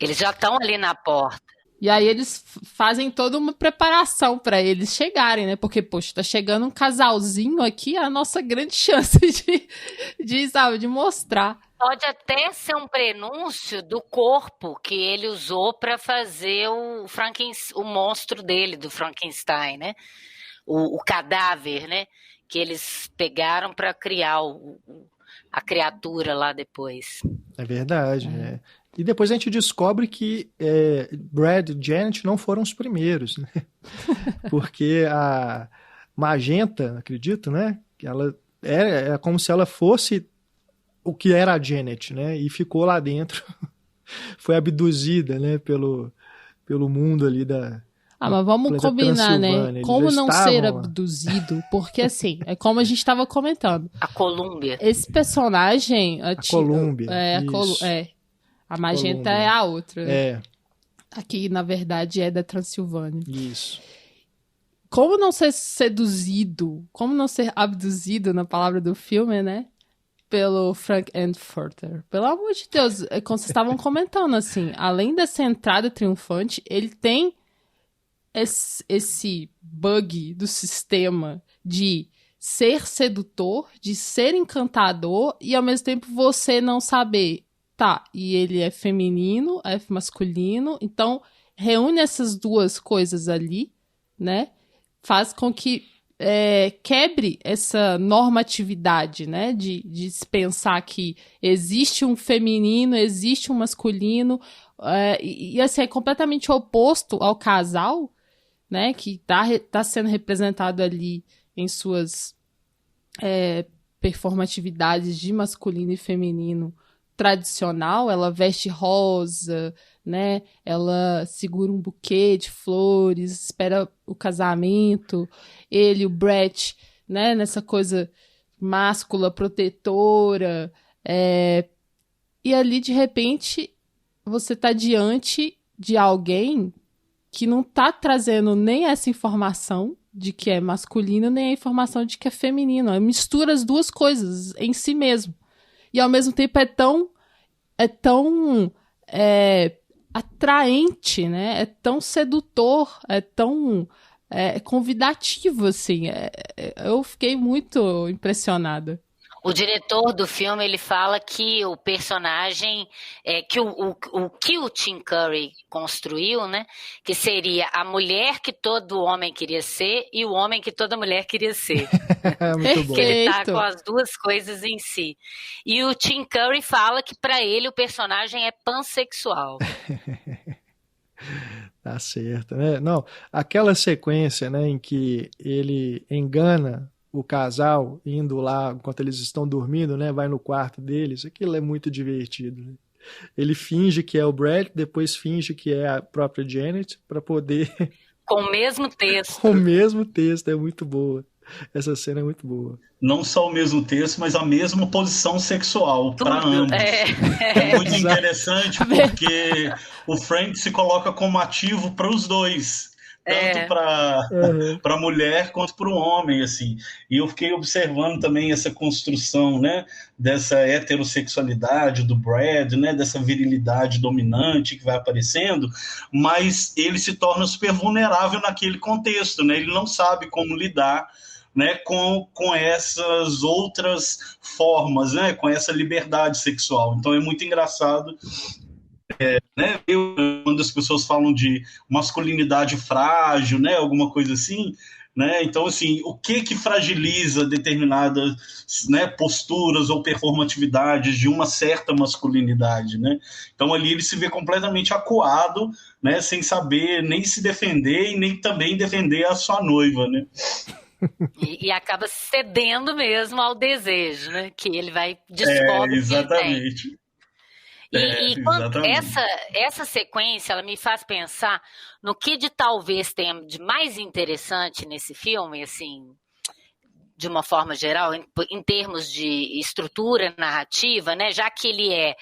Eles já estão ali na porta. E aí eles fazem toda uma preparação para eles chegarem, né? Porque, poxa, tá chegando um casalzinho aqui, é a nossa grande chance de mostrar. Pode até ser um prenúncio do corpo que ele usou para fazer o monstro dele, do Frankenstein, né? O cadáver, né? Que eles pegaram para criar a criatura lá depois. É verdade, E depois a gente descobre que Brad e Janet não foram os primeiros, né? Porque a Magenta, acredito, né? Que ela é como se ela fosse o que era a Janet, né? E ficou lá dentro, foi abduzida, né? Pelo mundo ali da... Mas vamos combinar, né? Eles Como já não estavam ser lá. abduzido? Porque, assim, é como a gente estava comentando. A Colômbia. Esse personagem... A Colômbia, isso. A Magenta Colômbia. é a outra. É, Aqui, na verdade, é da Transilvânia. isso. Como não ser seduzido, como não ser abduzido, na palavra do filme, né? Pelo Frank Furter. Pelo amor de Deus, é como vocês estavam comentando, assim, além dessa entrada triunfante, ele tem esse bug do sistema de ser sedutor, de ser encantador, e ao mesmo tempo você não saber, tá, e ele é feminino, é masculino, então reúne essas duas coisas ali, né? Faz com que quebre essa normatividade, né? De se pensar que existe um feminino, existe um masculino, e assim, é completamente oposto ao casal, né? Que tá sendo representado ali em suas performatividades de masculino e feminino tradicional. Ela veste rosa, né? Ela segura um buquê de flores, espera o casamento. Ele, o Brett, né? Nessa coisa máscula, protetora. E ali, de repente, você tá diante de alguém que não tá trazendo nem essa informação de que é masculino, nem a informação de que é feminino. Ela mistura as duas coisas em si mesmo. E ao mesmo tempo é tão atraente, né? É tão sedutor, é tão convidativo, assim. Eu fiquei muito impressionada. O diretor do filme, ele fala que o personagem, que o Tim Curry construiu, né, que seria a mulher que todo homem queria ser e o homem que toda mulher queria ser. Muito bom. Que ele tá com as duas coisas em si. E o Tim Curry fala que para ele o personagem é pansexual. Tá certo, né? Não, aquela sequência, né, em que ele engana o casal indo lá enquanto eles estão dormindo, né? Vai no quarto deles. Aquilo é muito divertido, né? Ele finge que é o Brad, depois finge que é a própria Janet para poder Com o mesmo texto. com o mesmo texto. É muito boa. Essa cena é muito boa. Não só o mesmo texto, mas a mesma posição sexual para Tudo. ambos. É muito interessante porque o Frank se coloca como ativo para os dois. Tanto para a mulher quanto para o homem, assim. E eu fiquei observando também essa construção, né, dessa heterossexualidade do Brad, né, dessa virilidade dominante que vai aparecendo, mas ele se torna super vulnerável naquele contexto, né? Ele não sabe como lidar, né, com essas outras formas, né, com essa liberdade sexual. Então é muito engraçado. Né? Quando as pessoas falam de masculinidade frágil, né? Alguma coisa assim, né? Então, assim, o que fragiliza determinadas, né, posturas ou performatividades de uma certa masculinidade, né? Então, ali ele se vê completamente acuado, né? Sem saber nem se defender e nem também defender a sua noiva, né? E acaba cedendo mesmo ao desejo, né? Que ele vai descobre exatamente. que ele tem. E quando essa sequência, ela me faz pensar no que de talvez tenha de mais interessante nesse filme, assim, de uma forma geral, em termos de estrutura narrativa, né? Já que ele é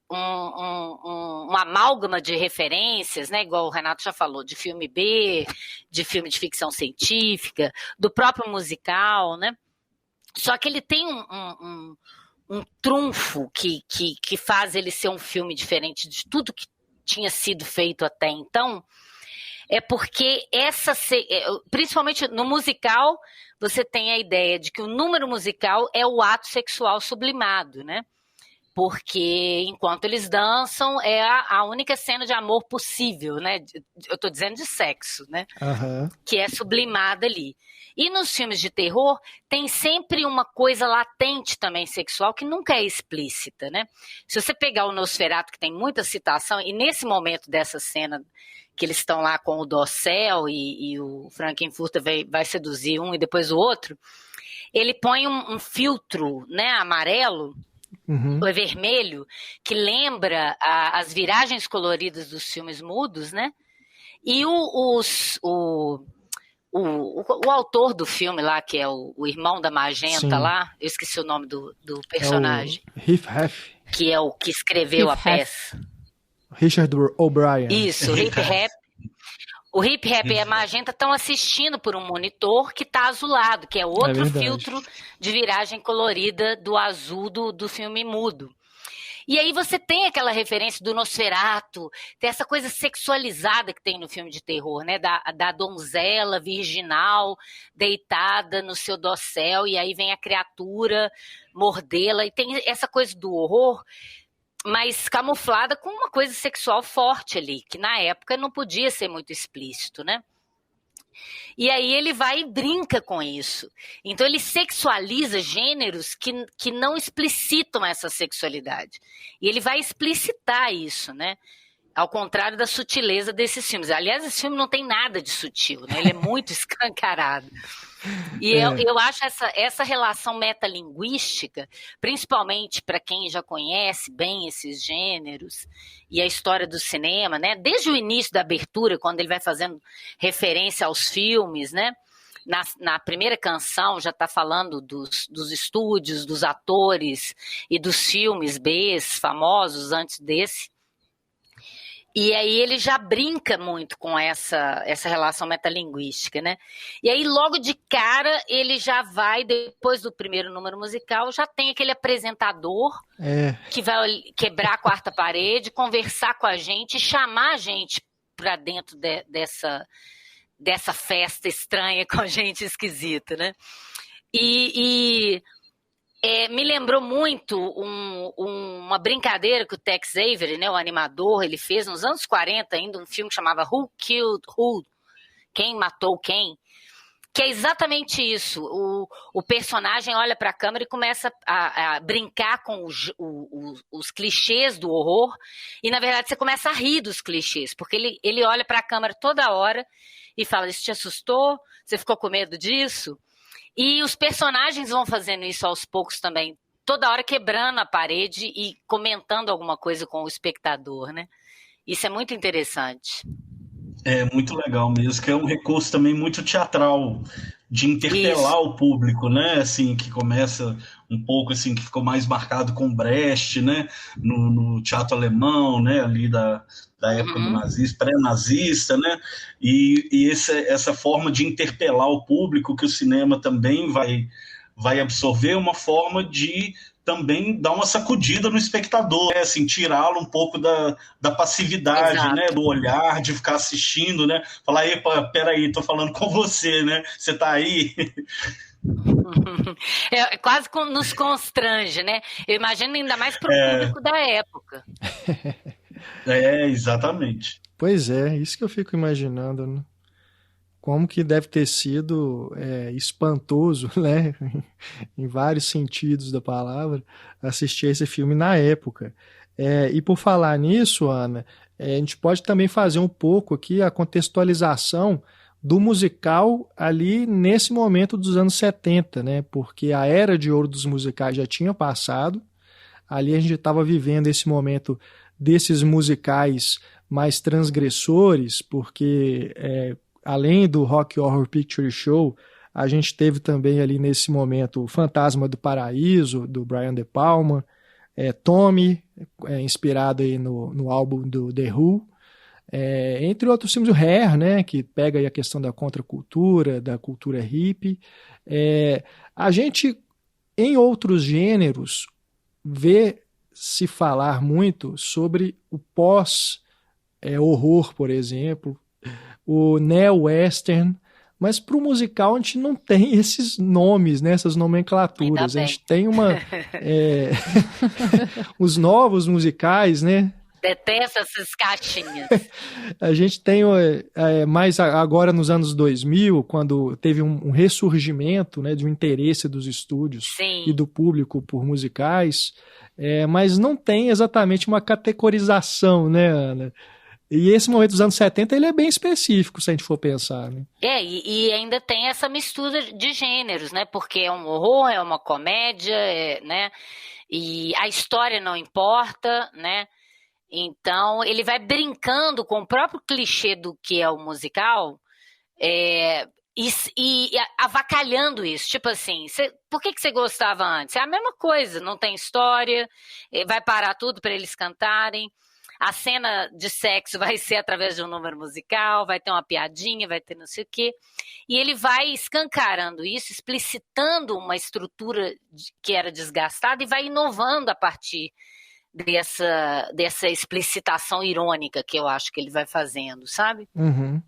uma amálgama de referências, né? Igual o Renato já falou, de filme B, de filme de ficção científica, do próprio musical, né? Só que ele tem um trunfo que faz ele ser um filme diferente de tudo que tinha sido feito até então, é porque principalmente no musical, você tem a ideia de que o número musical é o ato sexual sublimado, né? Porque enquanto eles dançam, é a única cena de amor possível, né? Eu tô dizendo de sexo, né? Uhum. Que é sublimada ali. E nos filmes de terror, tem sempre uma coisa latente também sexual que nunca é explícita, né? Se você pegar o Nosferatu, que tem muita citação, e nesse momento dessa cena que eles estão lá com o dossel e o Frankenfurter vai seduzir um e depois o outro, ele põe um filtro, né, amarelo O vermelho, que lembra as viragens coloridas dos filmes mudos, né? E o autor do filme lá, que é o irmão da Magenta. Sim. Lá, eu esqueci o nome do personagem. É o Heath Hef. Que é o que escreveu a peça. Richard O'Brien. Isso, o Hip Hap. O Hip Hap e a Magenta estão assistindo por um monitor que está azulado, que é outro filtro de viragem colorida do azul do filme mudo. E aí você tem aquela referência do Nosferatu, tem essa coisa sexualizada que tem no filme de terror, né? Da donzela virginal deitada no seu dossel, e aí vem a criatura mordê-la, e tem essa coisa do horror, mas camuflada com uma coisa sexual forte ali, que na época não podia ser muito explícito, né? E aí ele vai e brinca com isso. Então ele sexualiza gêneros que não explicitam essa sexualidade. E ele vai explicitar isso, né? Ao contrário da sutileza desses filmes. Aliás, esse filme não tem nada de sutil, né? Ele é muito escancarado. E eu acho essa relação metalinguística, principalmente para quem já conhece bem esses gêneros e a história do cinema, né? Desde o início da abertura, quando ele vai fazendo referência aos filmes, né? Na primeira canção já está falando dos estúdios, dos atores e dos filmes Bs famosos antes desse. E aí ele já brinca muito com essa relação metalinguística, né? E aí logo de cara ele já vai, depois do primeiro número musical, já tem aquele apresentador que vai quebrar a quarta parede, conversar com a gente, chamar a gente para dentro dessa festa estranha com a gente esquisita, né? Me lembrou muito uma brincadeira que o Tex Avery, né, o animador, ele fez nos anos 40 ainda, um filme que chamava Who Killed Who? Quem matou quem? Que é exatamente isso. O personagem olha para a câmera e começa a brincar com os clichês do horror, e na verdade você começa a rir dos clichês, porque ele olha para a câmera toda hora e fala: isso te assustou? Você ficou com medo disso? E os personagens vão fazendo isso aos poucos também, toda hora quebrando a parede e comentando alguma coisa com o espectador, né? Isso é muito interessante. É muito legal mesmo, que é um recurso também muito teatral, de interpelar o público, né? Assim, que começa um pouco assim, que ficou mais marcado com Brecht, né? No teatro alemão, né? Ali da época do nazista, pré-nazista, né? E essa forma de interpelar o público que o cinema também vai absorver, uma forma de também dar uma sacudida no espectador, né? Assim, tirá-lo um pouco da passividade, exato, né? Do olhar, de ficar assistindo, né? Falar: epa, peraí, tô falando com você, né? Você tá aí? Quase nos constrange, né? Eu imagino ainda mais pro público da época. Exatamente. Pois é, isso que eu fico imaginando, né? Como que deve ter sido espantoso, né? Em vários sentidos da palavra, assistir esse filme na época. E por falar nisso, Ana, a gente pode também fazer um pouco aqui a contextualização do musical ali nesse momento dos anos 70, né? Porque a era de ouro dos musicais já tinha passado. Ali a gente estava vivendo esse momento desses musicais mais transgressores, porque além do Rocky Horror Picture Show, a gente teve também ali nesse momento o Fantasma do Paraíso, do Brian De Palma, Tommy, inspirado aí no álbum do The Who, entre outros filmes, o Hair, né, que pega aí a questão da contracultura, da cultura hippie. A gente, em outros gêneros, vê se falar muito sobre o pós-horror, por exemplo, o neo-western, mas para o musical a gente não tem esses nomes, né, essas nomenclaturas. A gente tem os novos musicais, né? Detesto essas caixinhas. A gente tem mais agora nos anos 2000, quando teve um ressurgimento, né, de um interesse dos estúdios, sim, e do público por musicais, mas não tem exatamente uma categorização, né, Ana? E esse momento dos anos 70, ele é bem específico, se a gente for pensar, né? E ainda tem essa mistura de gêneros, né? Porque é um horror, é uma comédia, né? E a história não importa, né? Então, ele vai brincando com o próprio clichê do que é o musical, e avacalhando isso. Tipo assim, por que você gostava antes? É a mesma coisa, não tem história, vai parar tudo para eles cantarem. A cena de sexo vai ser através de um número musical, vai ter uma piadinha, vai ter não sei o quê. E ele vai escancarando isso, explicitando uma estrutura que era desgastada e vai inovando a partir dessa explicitação irônica que eu acho que ele vai fazendo, sabe? Uhum.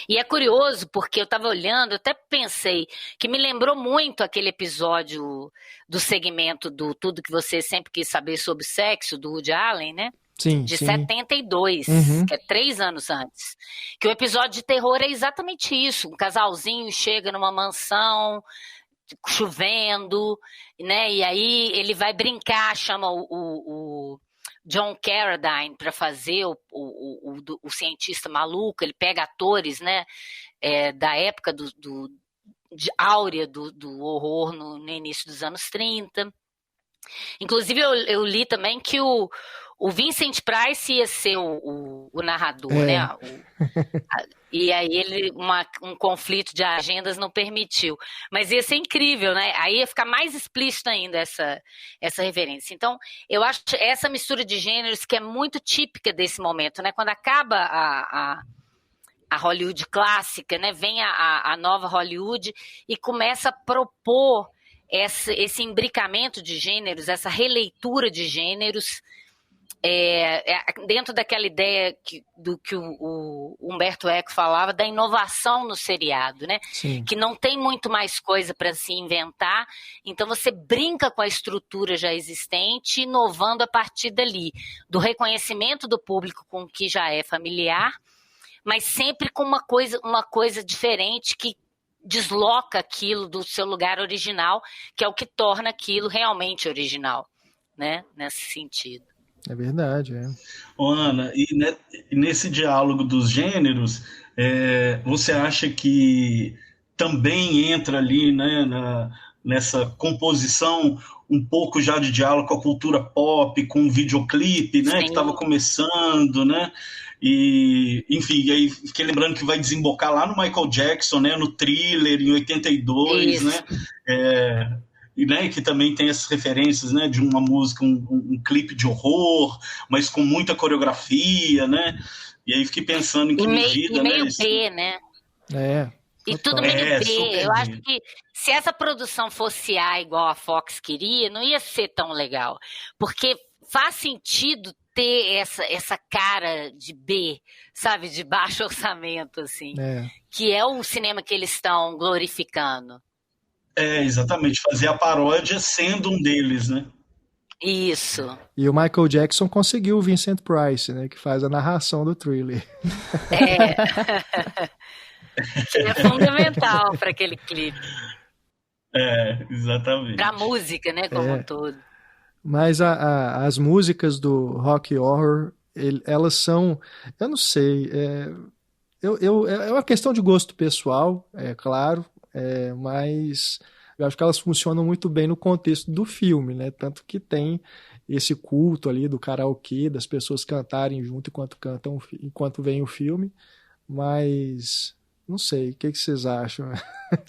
E é curioso porque eu estava olhando, eu até pensei que me lembrou muito aquele episódio do segmento do Tudo que Você Sempre Quis Saber Sobre Sexo, do Woody Allen, né? Sim, de sim. 72, que é 3 anos antes. Que o episódio de terror é exatamente isso. Um casalzinho chega numa mansão, chovendo, né? E aí ele vai brincar, chama o John Carradine para fazer o cientista maluco. Ele pega atores, né? Da época de áurea do horror no início dos anos 30. Inclusive eu li também que o Vincent Price ia ser o narrador, né? E aí um conflito de agendas não permitiu. Mas ia ser incrível, né? Aí ia ficar mais explícito ainda essa referência. Então, eu acho essa mistura de gêneros que é muito típica desse momento, né? Quando acaba a Hollywood clássica, né? Vem a nova Hollywood e começa a propor esse imbricamento de gêneros, essa releitura de gêneros, dentro daquela ideia do que o Umberto Eco falava, da inovação no seriado, né? Sim. Que não tem muito mais coisa para se inventar, então você brinca com a estrutura já existente, inovando a partir dali, do reconhecimento do público com o que já é familiar, mas sempre com uma coisa diferente que desloca aquilo do seu lugar original, que é o que torna aquilo realmente original, né? Nesse sentido. É verdade, Ô, Ana, e nesse diálogo dos gêneros, você acha que também entra ali, né, nessa composição um pouco já de diálogo com a cultura pop, com o videoclipe, né, que estava começando, né? E, enfim, aí fiquei lembrando que vai desembocar lá no Michael Jackson, né, no Thriller, em 82, Isso. né? E, né, que também tem essas referências, né, de uma música, um clipe de horror, mas com muita coreografia, né? E aí fiquei pensando em que medida, e meio né? B, né? E total. tudo meio B. super Eu B. acho que se essa produção fosse A igual a Fox queria, não ia ser tão legal. Porque faz sentido ter essa cara de B, sabe? De baixo orçamento, assim. Que é o cinema que eles estão glorificando. Exatamente. Fazer a paródia sendo um deles, né? Isso. E o Michael Jackson conseguiu o Vincent Price, né? Que faz a narração do Thriller. Que é fundamental para aquele clipe. Exatamente. Para a música, né? Como um todo. Mas as músicas do Rock Horror, elas são, eu não sei, é uma questão de gosto pessoal, é claro, mas eu acho que elas funcionam muito bem no contexto do filme, né? Tanto que tem esse culto ali do karaokê, das pessoas cantarem junto enquanto vem o filme, mas não sei, o que vocês acham?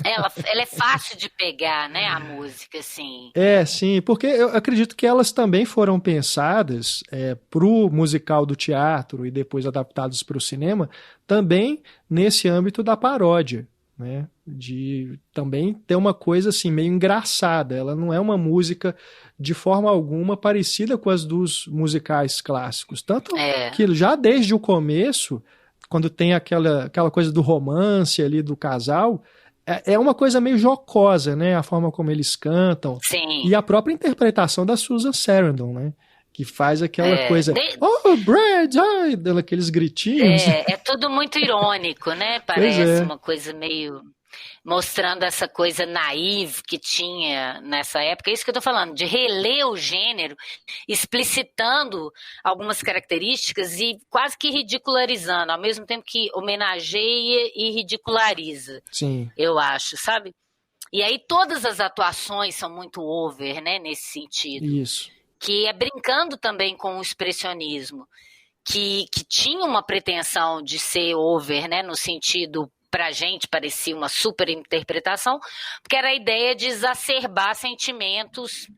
Ela é fácil de pegar, né, a música, assim. Sim, porque eu acredito que elas também foram pensadas pro musical do teatro e depois adaptadas para o cinema, também nesse âmbito da paródia, né? De também ter uma coisa assim meio engraçada. Ela não é uma música de forma alguma parecida com as dos musicais clássicos. Tanto que já desde o começo, quando tem aquela coisa do romance ali do casal, é uma coisa meio jocosa, né? A forma como eles cantam. Sim. E a própria interpretação da Susan Sarandon, né? Que faz aquela coisa... Oh, Brad! Aqueles gritinhos. É tudo muito irônico, né? Parece uma coisa meio... mostrando essa coisa naive que tinha nessa época. É isso que eu tô falando, de reler o gênero, explicitando algumas características e quase que ridicularizando, ao mesmo tempo que homenageia e ridiculariza. Sim. Eu acho, sabe? E aí todas as atuações são muito over, né, nesse sentido. Isso. Que é brincando também com o expressionismo, que tinha uma pretensão de ser over, né, no sentido, pra gente, parecia uma super interpretação, porque era a ideia de exacerbar sentimentos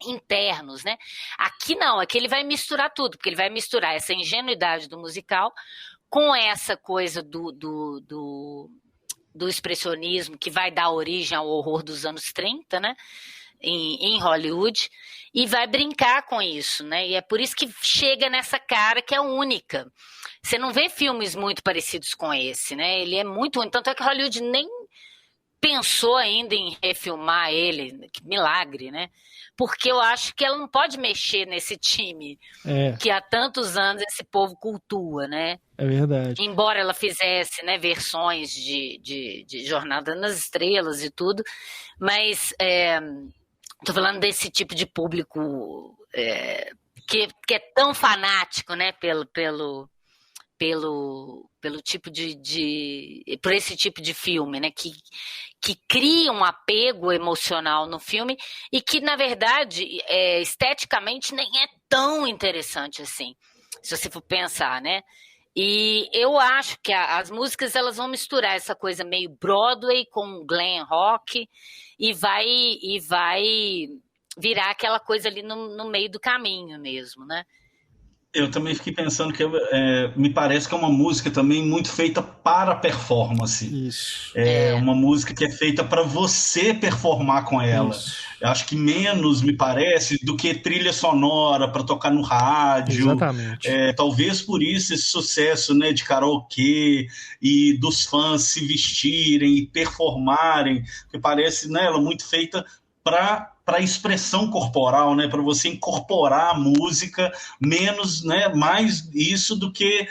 internos, né? Aqui não, aqui ele vai misturar tudo, porque ele vai misturar essa ingenuidade do musical com essa coisa do expressionismo que vai dar origem ao horror dos anos 30, né? Em Hollywood, e vai brincar com isso, né? E é por isso que chega nessa cara que é única. Você não vê filmes muito parecidos com esse, né? Ele é muito único. Tanto é que Hollywood nem pensou ainda em refilmar ele. Que milagre, né? Porque eu acho que ela não pode mexer nesse time que há tantos anos esse povo cultua, né? É verdade. Embora ela fizesse, né, versões de Jornada nas Estrelas e tudo, mas tô falando desse tipo de público que é tão fanático, né, pelo tipo por esse tipo de filme, né, que cria um apego emocional no filme e que, na verdade, esteticamente nem é tão interessante assim, se você for pensar, né? E eu acho que as músicas elas vão misturar essa coisa meio Broadway com glam rock e vai virar aquela coisa ali no meio do caminho mesmo, né? Eu também fiquei pensando que me parece que é uma música também muito feita para performance. Isso. É uma música que é feita para você performar com ela. Isso. Eu acho que menos, me parece, do que trilha sonora para tocar no rádio. Exatamente. Talvez por isso esse sucesso, né, de karaokê e dos fãs se vestirem e performarem, que parece, né, ela muito feita para expressão corporal, né, para você incorporar a música, menos, né, mais isso do que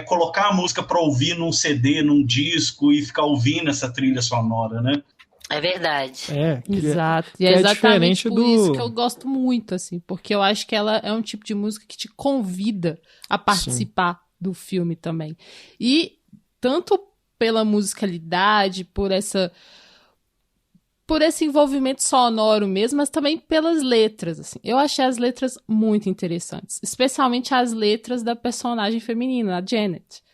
colocar a música para ouvir num CD, num disco e ficar ouvindo essa trilha sonora, né? É verdade. Exato. E é exatamente por isso que eu gosto muito, assim, porque eu acho que ela é um tipo de música que te convida a participar do filme também. E tanto pela musicalidade, por esse envolvimento sonoro mesmo, mas também pelas letras, assim. Eu achei as letras muito interessantes, especialmente as letras da personagem feminina, a Janet.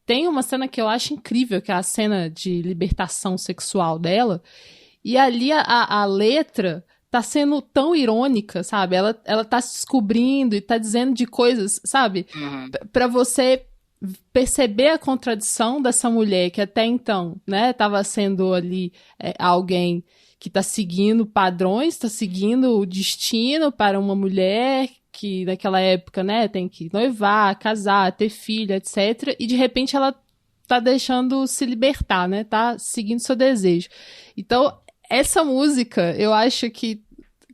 Tem uma cena que eu acho incrível, que é a cena de libertação sexual dela, e ali a letra tá sendo tão irônica, sabe? Ela tá se descobrindo e tá dizendo de coisas, sabe? Pra você perceber a contradição dessa mulher que até então, né, tava sendo ali alguém que tá seguindo padrões, tá seguindo o destino para uma mulher que naquela época, né, tem que noivar, casar, ter filho, etc. E de repente ela tá deixando se libertar, né, tá seguindo seu desejo. Então, essa música, eu acho que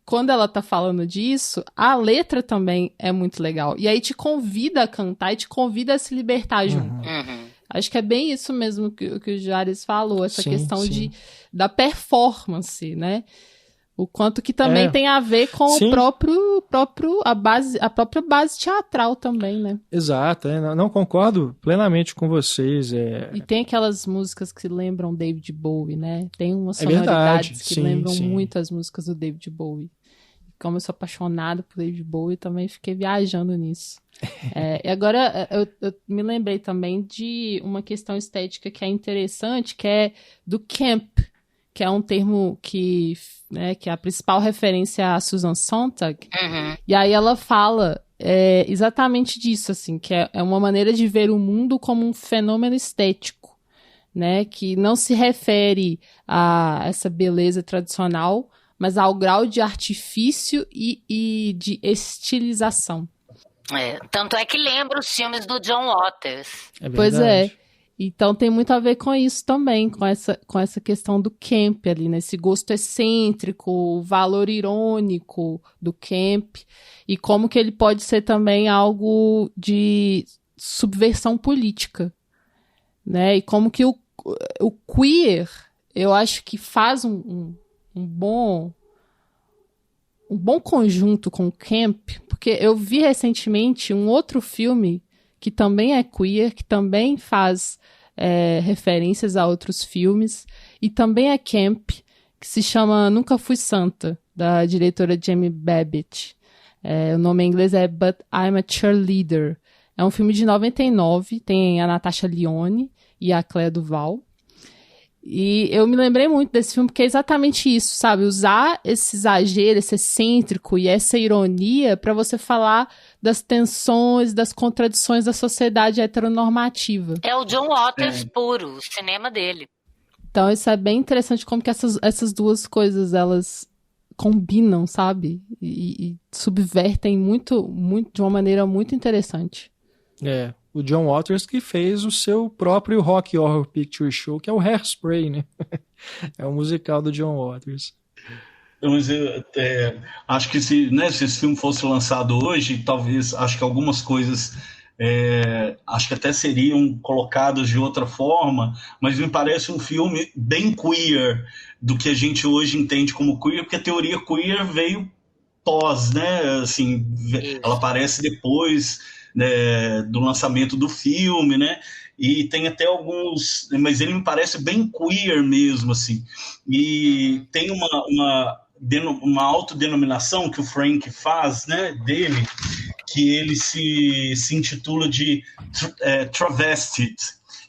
quando ela tá falando disso, a letra também é muito legal. E aí te convida a cantar e te convida a se libertar junto. Acho que é bem isso mesmo que o Jares falou, essa questão da performance, né? O quanto que também tem a ver com a própria base teatral também, né? Exato, não concordo plenamente com vocês. E tem aquelas músicas que lembram David Bowie, né? Tem umas sonoridades que lembram muito as músicas do David Bowie. Como eu sou apaixonada por David Bowie, também fiquei viajando nisso. E agora, eu me lembrei também de uma questão estética que é interessante, que é do camp, que é um termo que é a principal referência a Susan Sontag. E aí ela fala exatamente disso, assim, que é uma maneira de ver o mundo como um fenômeno estético, né, que não se refere a essa beleza tradicional, mas ao grau de artifício e de estilização. Tanto é que lembra os filmes do John Waters. Pois é. Então tem muito a ver com isso também, com essa questão do camp ali, né? Esse gosto excêntrico, o valor irônico do camp, e como que ele pode ser também algo de subversão política, né? E como que o queer, eu acho que faz um bom conjunto com o camp, porque eu vi recentemente um outro filme que também é queer, que também faz referências a outros filmes, e também é camp, que se chama Nunca Fui Santa, da diretora Jamie Babbitt. O nome em inglês é But I'm a Cheerleader. É um filme de 99, tem a Natasha Lyonne e a Clea Duvall. E eu me lembrei muito desse filme porque é exatamente isso, sabe? Usar esse exagero, esse excêntrico e essa ironia para você falar das tensões, das contradições da sociedade heteronormativa. É o John Waters puro, o cinema dele. Então isso é bem interessante como que essas duas coisas, elas combinam, sabe? E subvertem muito, de uma maneira muito interessante. O John Waters que fez o seu próprio Rocky Horror Picture Show, que é o Hairspray, né? É o musical do John Waters. Mas acho que se esse filme fosse lançado hoje, talvez, acho que algumas coisas acho que até seriam colocadas de outra forma, mas me parece um filme bem queer do que a gente hoje entende como queer, porque a teoria queer veio pós, né? Assim, ela aparece depois, né, do lançamento do filme, né? E tem até alguns, mas ele me parece bem queer mesmo, assim. E tem uma autodenominação que o Frank faz, né, dele, que ele se intitula de travested.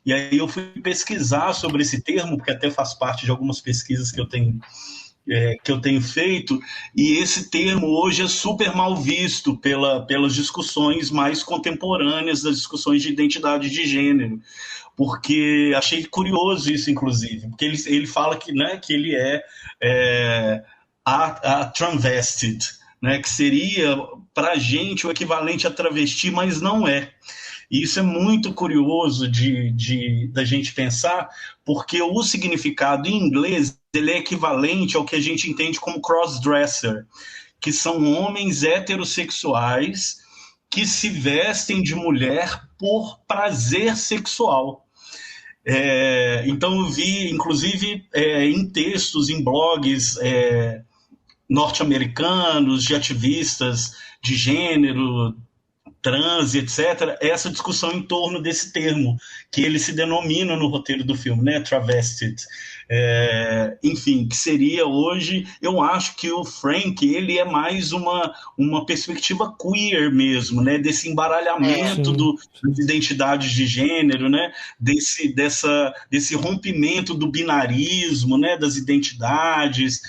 E aí eu fui pesquisar sobre esse termo, porque até faz parte de algumas pesquisas que eu tenho feito, e esse termo hoje é super mal visto pelas discussões mais contemporâneas, das discussões de identidade de gênero, porque achei curioso isso, inclusive, porque ele fala que, né, que ele a transvested, né, que seria para a gente o equivalente a travesti, mas não é. E isso é muito curioso da gente pensar, porque o significado em inglês ele é equivalente ao que a gente entende como crossdresser, que são homens heterossexuais que se vestem de mulher por prazer sexual. Então eu vi, inclusive, em textos, em blogs norte-americanos, de ativistas de gênero, trans, etc., essa discussão em torno desse termo, que ele se denomina no roteiro do filme, né, travested. Enfim, que seria hoje, eu acho que o Frank, ele é mais uma perspectiva queer mesmo, né, desse embaralhamento das identidades de gênero, né, desse rompimento do binarismo, né, das identidades,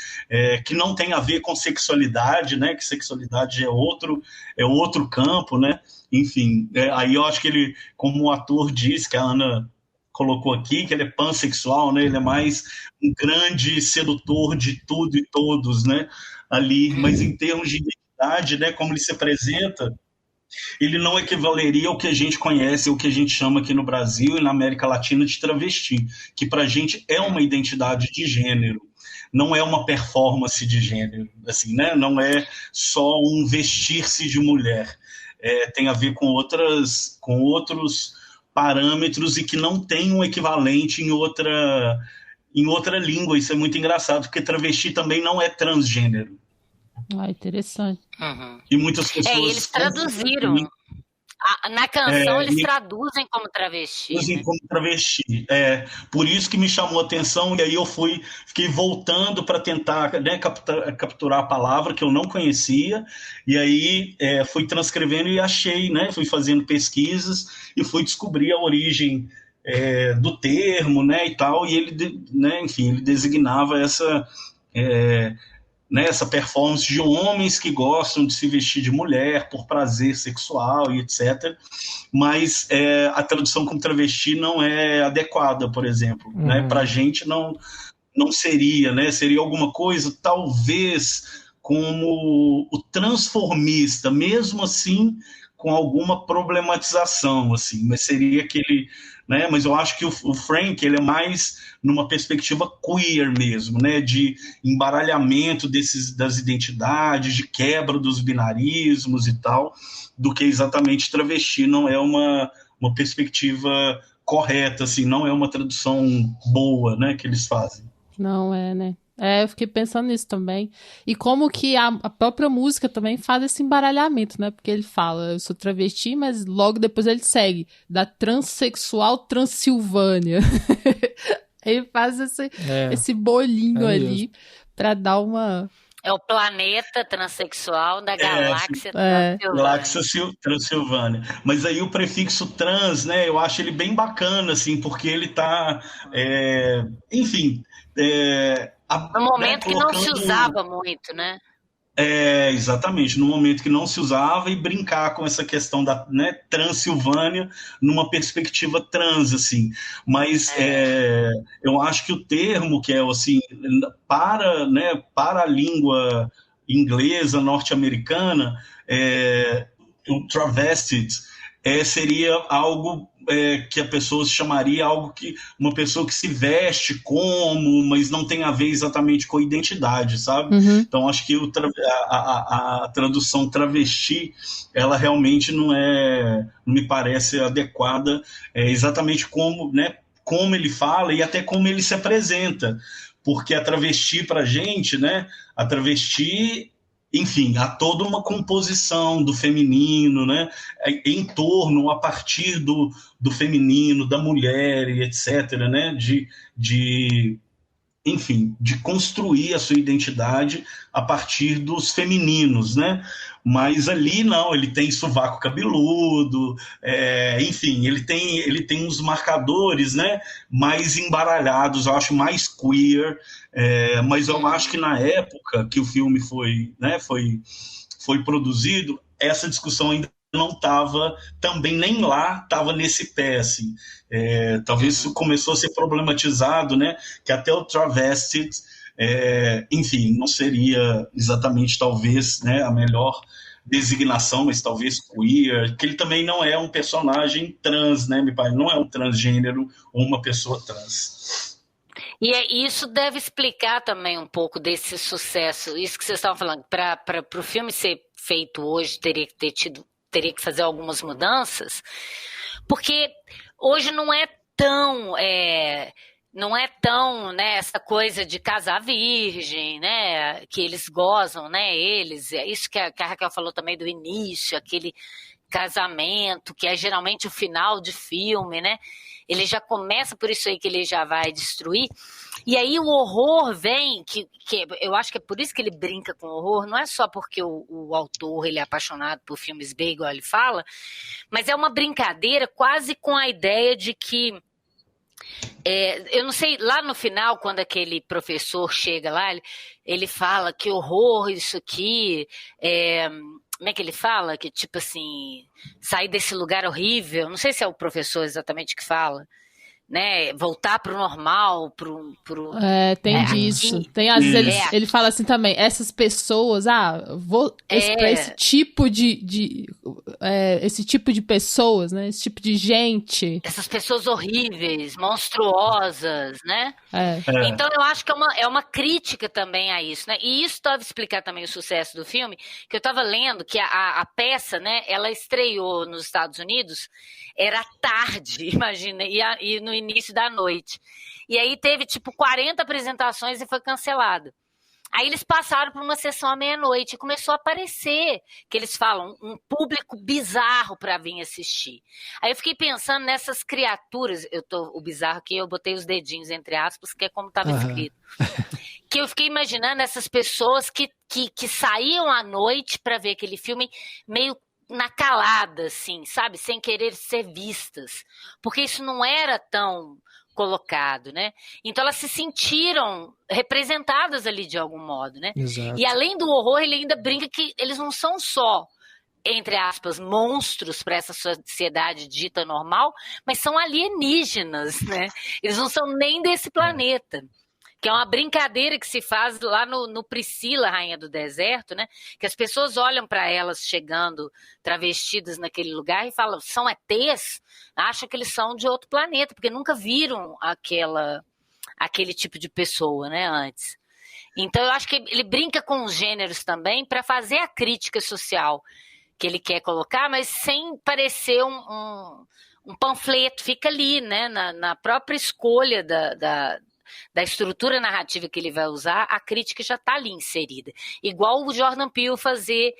que não tem a ver com sexualidade, né, que sexualidade é outro campo, né. Enfim, aí eu acho que ele, como o ator diz, que a Ana colocou aqui, que ele é pansexual, né? Ele é mais um grande sedutor de tudo e todos, né? Ali, mas em termos de identidade, né? Como ele se apresenta, ele não equivaleria ao que a gente conhece, o que a gente chama aqui no Brasil e na América Latina de travesti, que para a gente é uma identidade de gênero. Não é uma performance de gênero, assim, né? Não é só um vestir-se de mulher. Tem a ver com outros parâmetros e que não tem um equivalente em outra língua. Isso é muito engraçado, porque travesti também não é transgênero. Interessante. Uhum. E muitas pessoas... eles traduziram. Na canção eles traduzem como travesti. Traduzem como travesti. Por isso que me chamou a atenção, e aí eu fiquei voltando para tentar, né, capturar a palavra que eu não conhecia, e aí fui transcrevendo e achei, né, fui fazendo pesquisas e fui descobrir a origem do termo, né, e tal, e ele, né, enfim, ele designava essa performance de homens que gostam de se vestir de mulher por prazer sexual e etc. Mas a tradução como travesti não é adequada, por exemplo. Uhum. Né? Para a gente não seria, né? Seria alguma coisa, talvez, como o transformista, mesmo assim, com alguma problematização, assim, mas seria aquele... Né? Mas eu acho que o Frank, ele é mais numa perspectiva queer mesmo, né? De embaralhamento das identidades, de quebra dos binarismos e tal, do que exatamente travesti. Não é uma perspectiva correta, assim, não é uma tradução boa, né, que eles fazem. Não é, né? Eu fiquei pensando nisso também. E como que a própria música também faz esse embaralhamento, né? Porque ele fala, eu sou travesti, mas logo depois ele segue, da transexual Transilvânia. Ele faz esse bolinho ali pra dar uma... É o planeta transexual da galáxia Galáxia Transilvânia. Mas aí o prefixo trans, né? Eu acho ele bem bacana, assim, porque ele tá... enfim... no momento que não se usava muito, né? Exatamente, no momento que não se usava, e brincar com essa questão da, né, Transilvânia numa perspectiva trans, assim. Mas eu acho que o termo que é assim, para a língua inglesa, norte-americana, o travested seria algo que a pessoa chamaria algo que uma pessoa que se veste como, mas não tem a ver exatamente com a identidade, sabe? Uhum. Então acho que a tradução travesti, ela realmente não me parece adequada, exatamente como, né, como ele fala e até como ele se apresenta, porque a travesti pra gente, né, a travesti, enfim, há toda uma composição do feminino, né, em torno, a partir do feminino, da mulher e etc., né, enfim, de construir a sua identidade a partir dos femininos, né? Mas ali não, ele tem sovaco cabeludo, enfim, ele tem uns marcadores, né, mais embaralhados, eu acho mais queer, mas eu acho que na época que o filme foi produzido, essa discussão ainda não estava também, nem lá estava nesse pé, assim. Talvez isso começou a ser problematizado, né, que até o travested, enfim, não seria exatamente, talvez, né, a melhor designação, mas talvez queer, que ele também não é um personagem trans, né, me parece, não é um transgênero ou uma pessoa trans. E isso deve explicar também um pouco desse sucesso, isso que vocês estavam falando, para o filme ser feito hoje, teria que fazer algumas mudanças, porque hoje não é tão, né, essa coisa de casar virgem, né, que eles gozam, né, isso que a Raquel falou também do início, aquele casamento, que é geralmente o final de filme, né, ele já começa por isso aí que ele já vai destruir, e aí o horror vem, que eu acho que é por isso que ele brinca com o horror, não é só porque o autor ele é apaixonado por filmes B, igual ele fala, mas é uma brincadeira quase com a ideia de que, eu não sei, lá no final, quando aquele professor chega lá, ele fala que horror isso aqui, como é que ele fala? Que tipo assim, sair desse lugar horrível, não sei se é o professor exatamente que fala, né, voltar pro normal, tem disso. Aqui, tem, às vezes ele fala assim também, essas pessoas, pra esse tipo esse tipo de pessoas, né, esse tipo de gente. Essas pessoas horríveis, monstruosas, né? Então eu acho que é uma crítica também a isso, né? E isso deve explicar também o sucesso do filme, que eu estava lendo que a peça, né, ela estreou nos Estados Unidos, era tarde, imagina, e no início da noite. E aí teve, 40 apresentações e foi cancelado. Aí eles passaram por uma sessão à meia-noite e começou a aparecer, que eles falam, um público bizarro para vir assistir. Aí eu fiquei pensando nessas criaturas, o bizarro aqui, eu botei os dedinhos entre aspas, que é como estava escrito. Que eu fiquei imaginando essas pessoas que saíam à noite para ver aquele filme meio na calada, assim, sabe? Sem querer ser vistas. Porque isso não era tão colocado, né? Então elas se sentiram representadas ali de algum modo, né? Exato. E além do horror, ele ainda brinca que eles não são só, entre aspas, monstros para essa sociedade dita normal, mas são alienígenas, né? Eles não são nem desse planeta. Que é uma brincadeira que se faz lá no Priscila, Rainha do Deserto, né? Que as pessoas olham para elas chegando travestidas naquele lugar e falam, são ETs? Acham que eles são de outro planeta, porque nunca viram aquele tipo de pessoa, né, antes. Então eu acho que ele brinca com os gêneros também para fazer a crítica social que ele quer colocar, mas sem parecer um panfleto, fica ali, né, na própria escolha da estrutura narrativa que ele vai usar, a crítica já está ali inserida. Igual o Jordan Peele fazer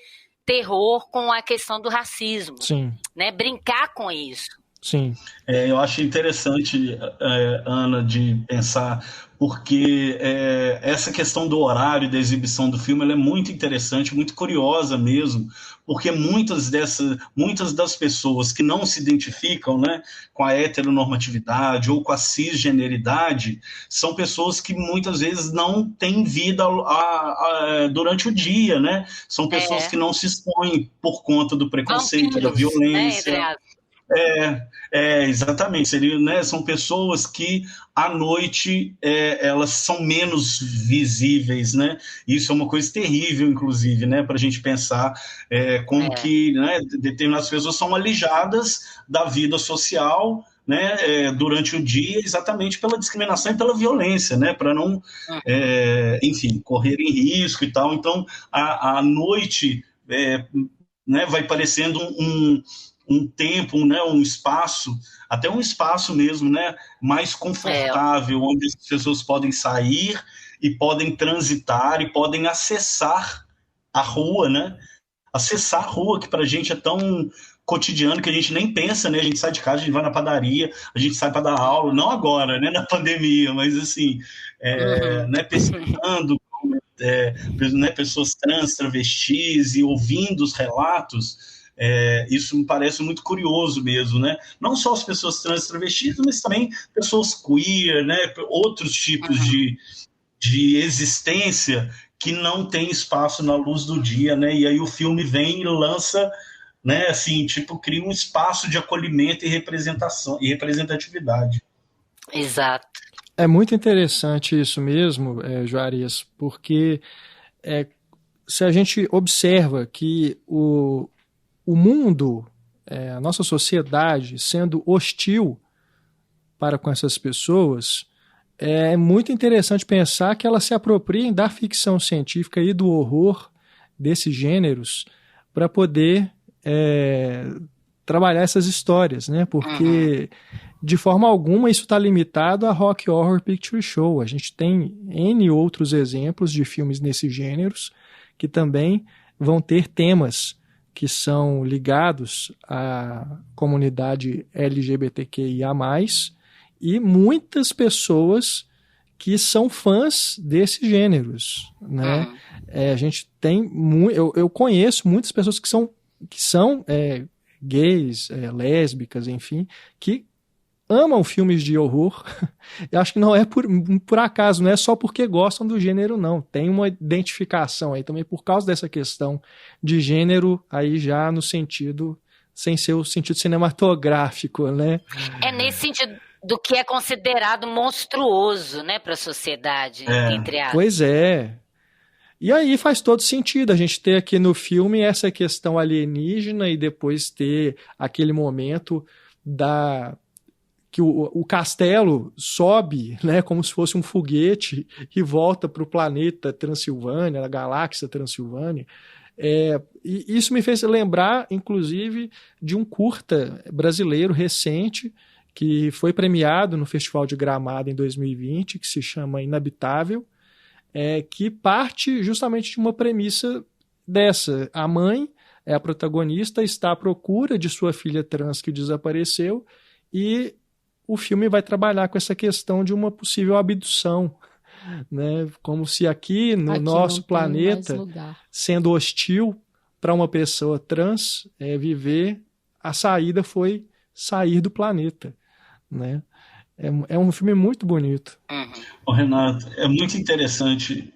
terror com a questão do racismo. Sim. Né? Brincar com isso. Sim. Eu acho interessante, Ana, de pensar, porque essa questão do horário da exibição do filme ela é muito interessante, muito curiosa mesmo, porque muitas das pessoas que não se identificam, né, com a heteronormatividade ou com a cisgeneridade são pessoas que muitas vezes não têm vida durante o dia, né? São pessoas que não se expõem por conta do preconceito, da violência. Né, exatamente. Seria, né, são pessoas que à noite elas são menos visíveis, né? Isso é uma coisa terrível, inclusive, né, para a gente pensar como que, né, determinadas pessoas são alijadas da vida social, né, durante o dia, exatamente pela discriminação e pela violência, né, para não, enfim, correrem risco e tal. Então, a noite né, vai parecendo um tempo, né, um espaço, até um espaço mesmo, né, mais confortável, onde as pessoas podem sair e podem transitar e podem acessar a rua, né? Acessar a rua, que para a gente é tão cotidiano que a gente nem pensa, né? A gente sai de casa, a gente vai na padaria, a gente sai para dar aula, não agora, né, na pandemia, mas assim, né, pesquisando, né, pessoas trans, travestis e ouvindo os relatos. Isso me parece muito curioso mesmo, né? Não só as pessoas trans e travestis, mas também pessoas queer, né? Outros tipos de existência que não tem espaço na luz do dia, né? E aí o filme vem e lança, né? Assim, tipo, cria um espaço de acolhimento e representação e representatividade. Exato. É muito interessante isso mesmo, Juarez, porque se a gente observa que o mundo, a nossa sociedade sendo hostil para com essas pessoas, é muito interessante pensar que elas se apropriem da ficção científica e do horror desses gêneros para poder trabalhar essas histórias, né? Porque de forma alguma isso está limitado a Rocky Horror Picture Show. A gente tem N outros exemplos de filmes nesses gêneros que também vão ter temas que são ligados à comunidade LGBTQIA+, e muitas pessoas que são fãs desses gêneros, né? A gente tem eu conheço muitas pessoas que são gays, lésbicas, enfim, que amam filmes de horror. Eu acho que não é por acaso, não é só porque gostam do gênero, não. Tem uma identificação aí também por causa dessa questão de gênero, aí já no sentido, sem ser o sentido cinematográfico, né? Nesse sentido do que é considerado monstruoso, né, para a sociedade, entre aspas. Pois é. E aí faz todo sentido a gente ter aqui no filme essa questão alienígena e depois ter aquele momento que o castelo sobe, né, como se fosse um foguete e volta para o planeta Transilvânia, a galáxia Transilvânia. E isso me fez lembrar, inclusive, de um curta brasileiro recente que foi premiado no Festival de Gramado em 2020, que se chama Inabitável, que parte justamente de uma premissa dessa. A mãe, a protagonista, está à procura de sua filha trans que desapareceu e o filme vai trabalhar com essa questão de uma possível abdução, né? Como se aqui no nosso planeta, sendo hostil para uma pessoa trans viver, a saída foi sair do planeta, né? É um filme muito bonito. Renato, é muito interessante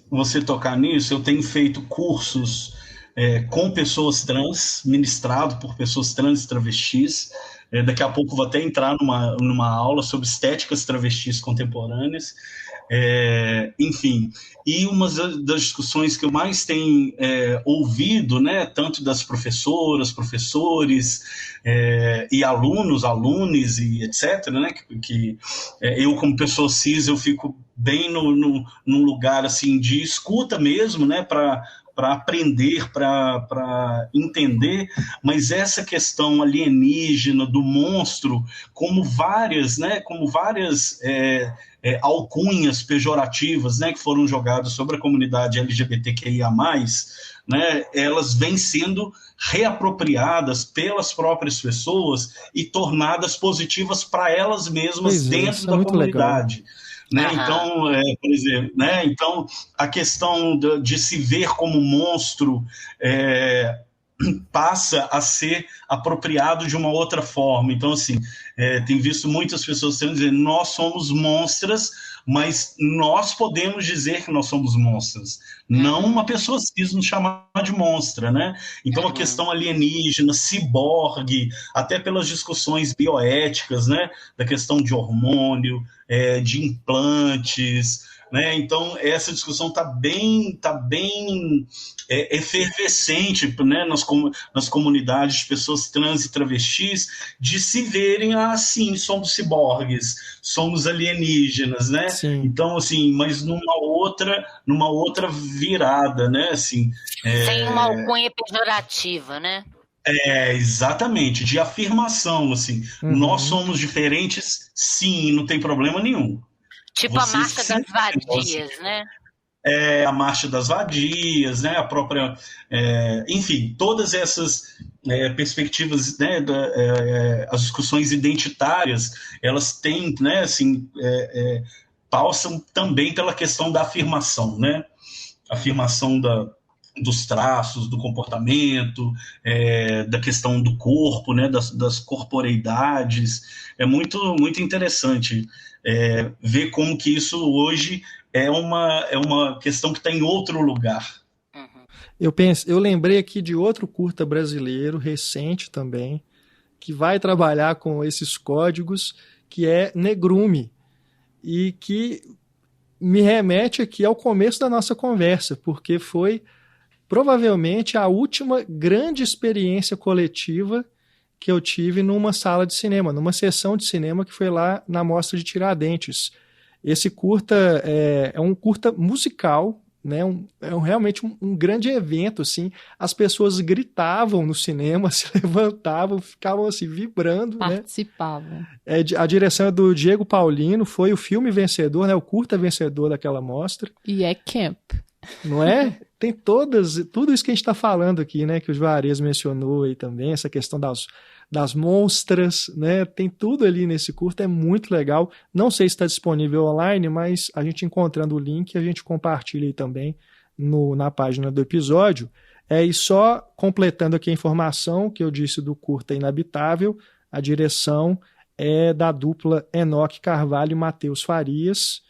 você tocar nisso. Eu tenho feito cursos com pessoas trans, ministrado por pessoas trans e travestis. Daqui a pouco vou até entrar numa aula sobre estéticas travestis contemporâneas. Enfim, e uma das discussões que eu mais tenho ouvido, né, tanto das professoras, professores e alunos e etc., né, que eu como pessoa cis eu fico bem num lugar assim de escuta mesmo, né, para aprender, para entender, mas essa questão alienígena do monstro, como várias alcunhas pejorativas, né, que foram jogadas sobre a comunidade LGBTQIA+, né, elas vêm sendo reapropriadas pelas próprias pessoas e tornadas positivas para elas mesmas dentro da comunidade. Né? Então, por exemplo, né? Então, a questão de se ver como monstro passa a ser apropriado de uma outra forma. Então, assim, tem visto muitas pessoas dizendo, nós somos monstras, mas nós podemos dizer que nós somos monstros. Não uma pessoa quis nos chamar de monstra, né? Então, a questão alienígena, ciborgue, até pelas discussões bioéticas, né? Da questão de hormônio, de implantes, né? Então, essa discussão está bem efervescente, né? nas comunidades de pessoas trans e travestis, de se verem assim, somos ciborgues, somos alienígenas, né? Sim. Então, assim, mas numa outra virada, né? Assim, sem uma alcunha pejorativa, né? Exatamente, de afirmação, assim, nós somos diferentes, sim, não tem problema nenhum. Tipo a marcha das vadias, né? A marcha das vadias, né? A própria, enfim, todas essas perspectivas, né? As discussões identitárias, elas têm, né? Assim, passam também pela questão da afirmação, né? Afirmação dos traços, do comportamento, da questão do corpo, né? Das corporeidades. É muito, muito interessante ver como que isso hoje é uma questão que está em outro lugar. Eu lembrei aqui de outro curta brasileiro, recente também, que vai trabalhar com esses códigos, que é Negrume, e que me remete aqui ao começo da nossa conversa, porque foi provavelmente a última grande experiência coletiva que eu tive numa sala de cinema, numa sessão de cinema que foi lá na Mostra de Tiradentes. Esse curta é um curta musical, né? Realmente um grande evento, assim. As pessoas gritavam no cinema, se levantavam, ficavam assim, vibrando. Participavam. Né? A direção é do Diego Paulino, foi o filme vencedor, né? O curta vencedor daquela mostra. E é camp. Não é? Tem tudo isso que a gente está falando aqui, né? Que o Juarez mencionou aí também, essa questão das monstras, né? Tem tudo ali nesse curta, é muito legal. Não sei se está disponível online, mas a gente encontrando o link, a gente compartilha aí também na página do episódio. E só completando aqui a informação que eu disse do curta Inabitável, a direção é da dupla Enoque Carvalho e Matheus Farias.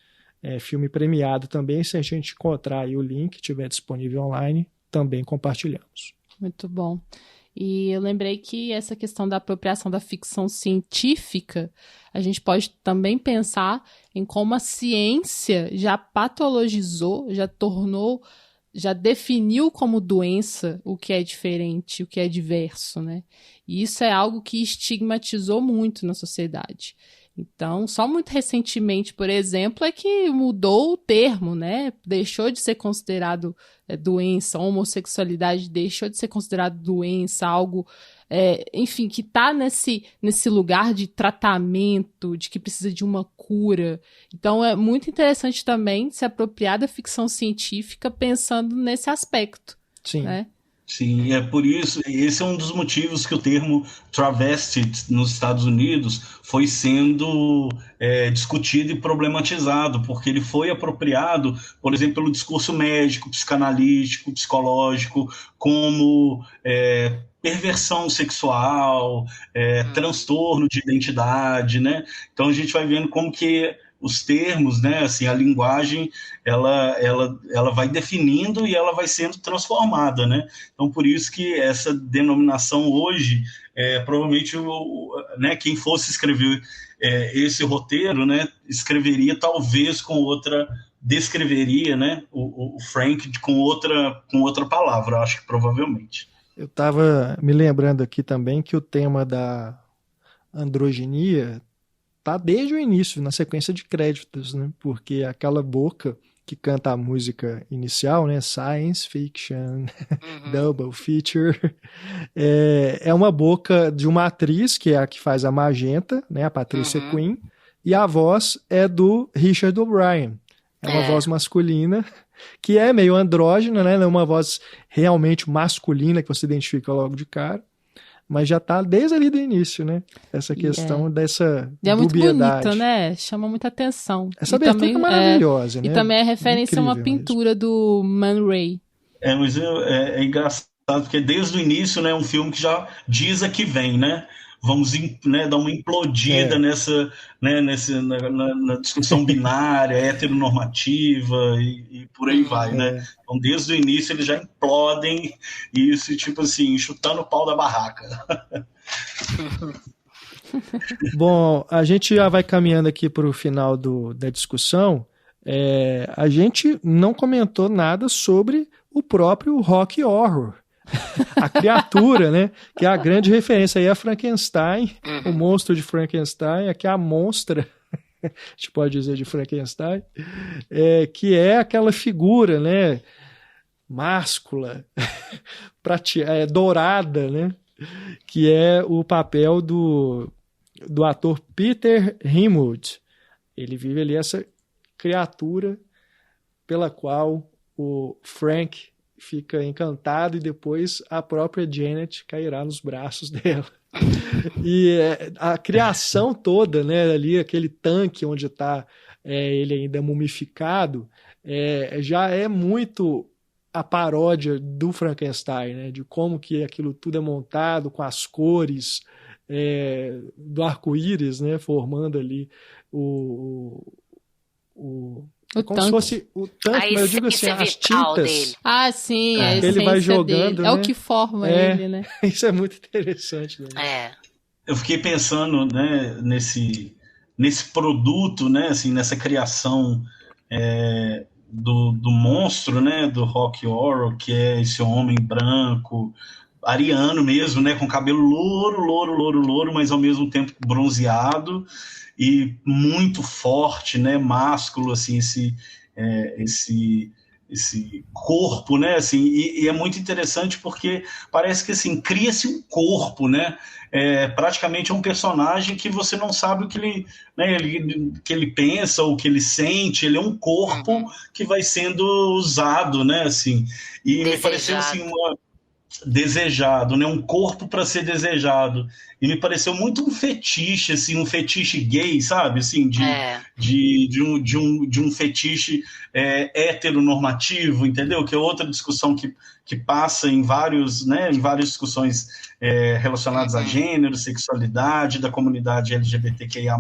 Filme premiado também, se a gente encontrar aí o link, estiver disponível online, também compartilhamos. Muito bom. E eu lembrei que essa questão da apropriação da ficção científica, a gente pode também pensar em como a ciência já patologizou, já definiu como doença o que é diferente, o que é diverso, né? E isso é algo que estigmatizou muito na sociedade. Então, só muito recentemente, por exemplo, é que mudou o termo, né? Deixou de ser considerado doença, a homossexualidade deixou de ser considerado doença, algo, enfim, que está nesse lugar de tratamento, de que precisa de uma cura. Então, é muito interessante também se apropriar da ficção científica pensando nesse aspecto. Sim. Né? Sim, é por isso, esse é um dos motivos que o termo travesty nos Estados Unidos foi sendo discutido e problematizado, porque ele foi apropriado, por exemplo, pelo discurso médico, psicanalítico, psicológico, como perversão sexual, transtorno de identidade, né? Então a gente vai vendo como que os termos, né, assim, a linguagem, ela vai definindo e ela vai sendo transformada, né? Então, por isso que essa denominação hoje, provavelmente, né, quem fosse escrever esse roteiro, né, escreveria talvez descreveria, né, o Frank com outra palavra, acho que provavelmente. Eu estava me lembrando aqui também que o tema da androginia tá desde o início, na sequência de créditos, né? Porque aquela boca que canta a música inicial, né? Science Fiction, Double Feature. É uma boca de uma atriz, que é a que faz a Magenta, né? A Patricia Quinn, e a voz é do Richard O'Brien. É uma voz masculina, que é meio andrógena, né? Não é uma voz realmente masculina que você identifica logo de cara. Mas já tá desde ali do início, né? Essa questão dessa dubiedade. É muito bonita, né? Chama muita atenção. Essa abertura é maravilhosa, né? E também é referência a uma pintura do Man Ray. Mas é engraçado, porque desde o início, né, é um filme que já diz a que vem, né? Vamos, né, dar uma implodida na discussão binária, heteronormativa e por aí vai, né? Então, desde o início, eles já implodem isso, tipo assim, chutando o pau da barraca. Bom, a gente já vai caminhando aqui para o final da discussão. A gente não comentou nada sobre o próprio Rocky Horror. A criatura, né? Que é a grande referência aí a Frankenstein, o monstro de Frankenstein, aqui é a monstra, a gente pode dizer, de Frankenstein, que é aquela figura, né? Máscula, dourada, né? Que é o papel do ator Peter Himwood. Ele vive ali essa criatura pela qual o Frank fica encantado e depois a própria Janet cairá nos braços dela. E a criação toda, né, ali, aquele tanque onde está ele ainda mumificado, já é muito a paródia do Frankenstein, né, de como que aquilo tudo é montado com as cores do arco-íris, né, formando ali como tanque. Se fosse o tanque, mas eu digo assim, as tintas. Dele. Ah, sim, a essência ele vai jogando, dele. né? É o que forma ele, né? Isso é muito interessante. Né? Eu fiquei pensando, né, nesse produto, né, assim, nessa criação do monstro, né, do Rocky Horror, que é esse homem branco, ariano mesmo, né, com cabelo louro, mas ao mesmo tempo bronzeado, e muito forte, né, másculo, assim, esse corpo, né, assim, e é muito interessante porque parece que, assim, cria-se um corpo, né, praticamente é um personagem que você não sabe o que que ele pensa, o que ele sente, ele é um corpo que vai sendo usado, né, assim, e me pareceu, assim, desejado, né? Um corpo para ser desejado. E me pareceu muito um fetiche, assim, um fetiche gay, sabe? Assim, de um fetiche heteronormativo, entendeu? Que é outra discussão que passa em várias discussões relacionadas a gênero, sexualidade, da comunidade LGBTQIA+,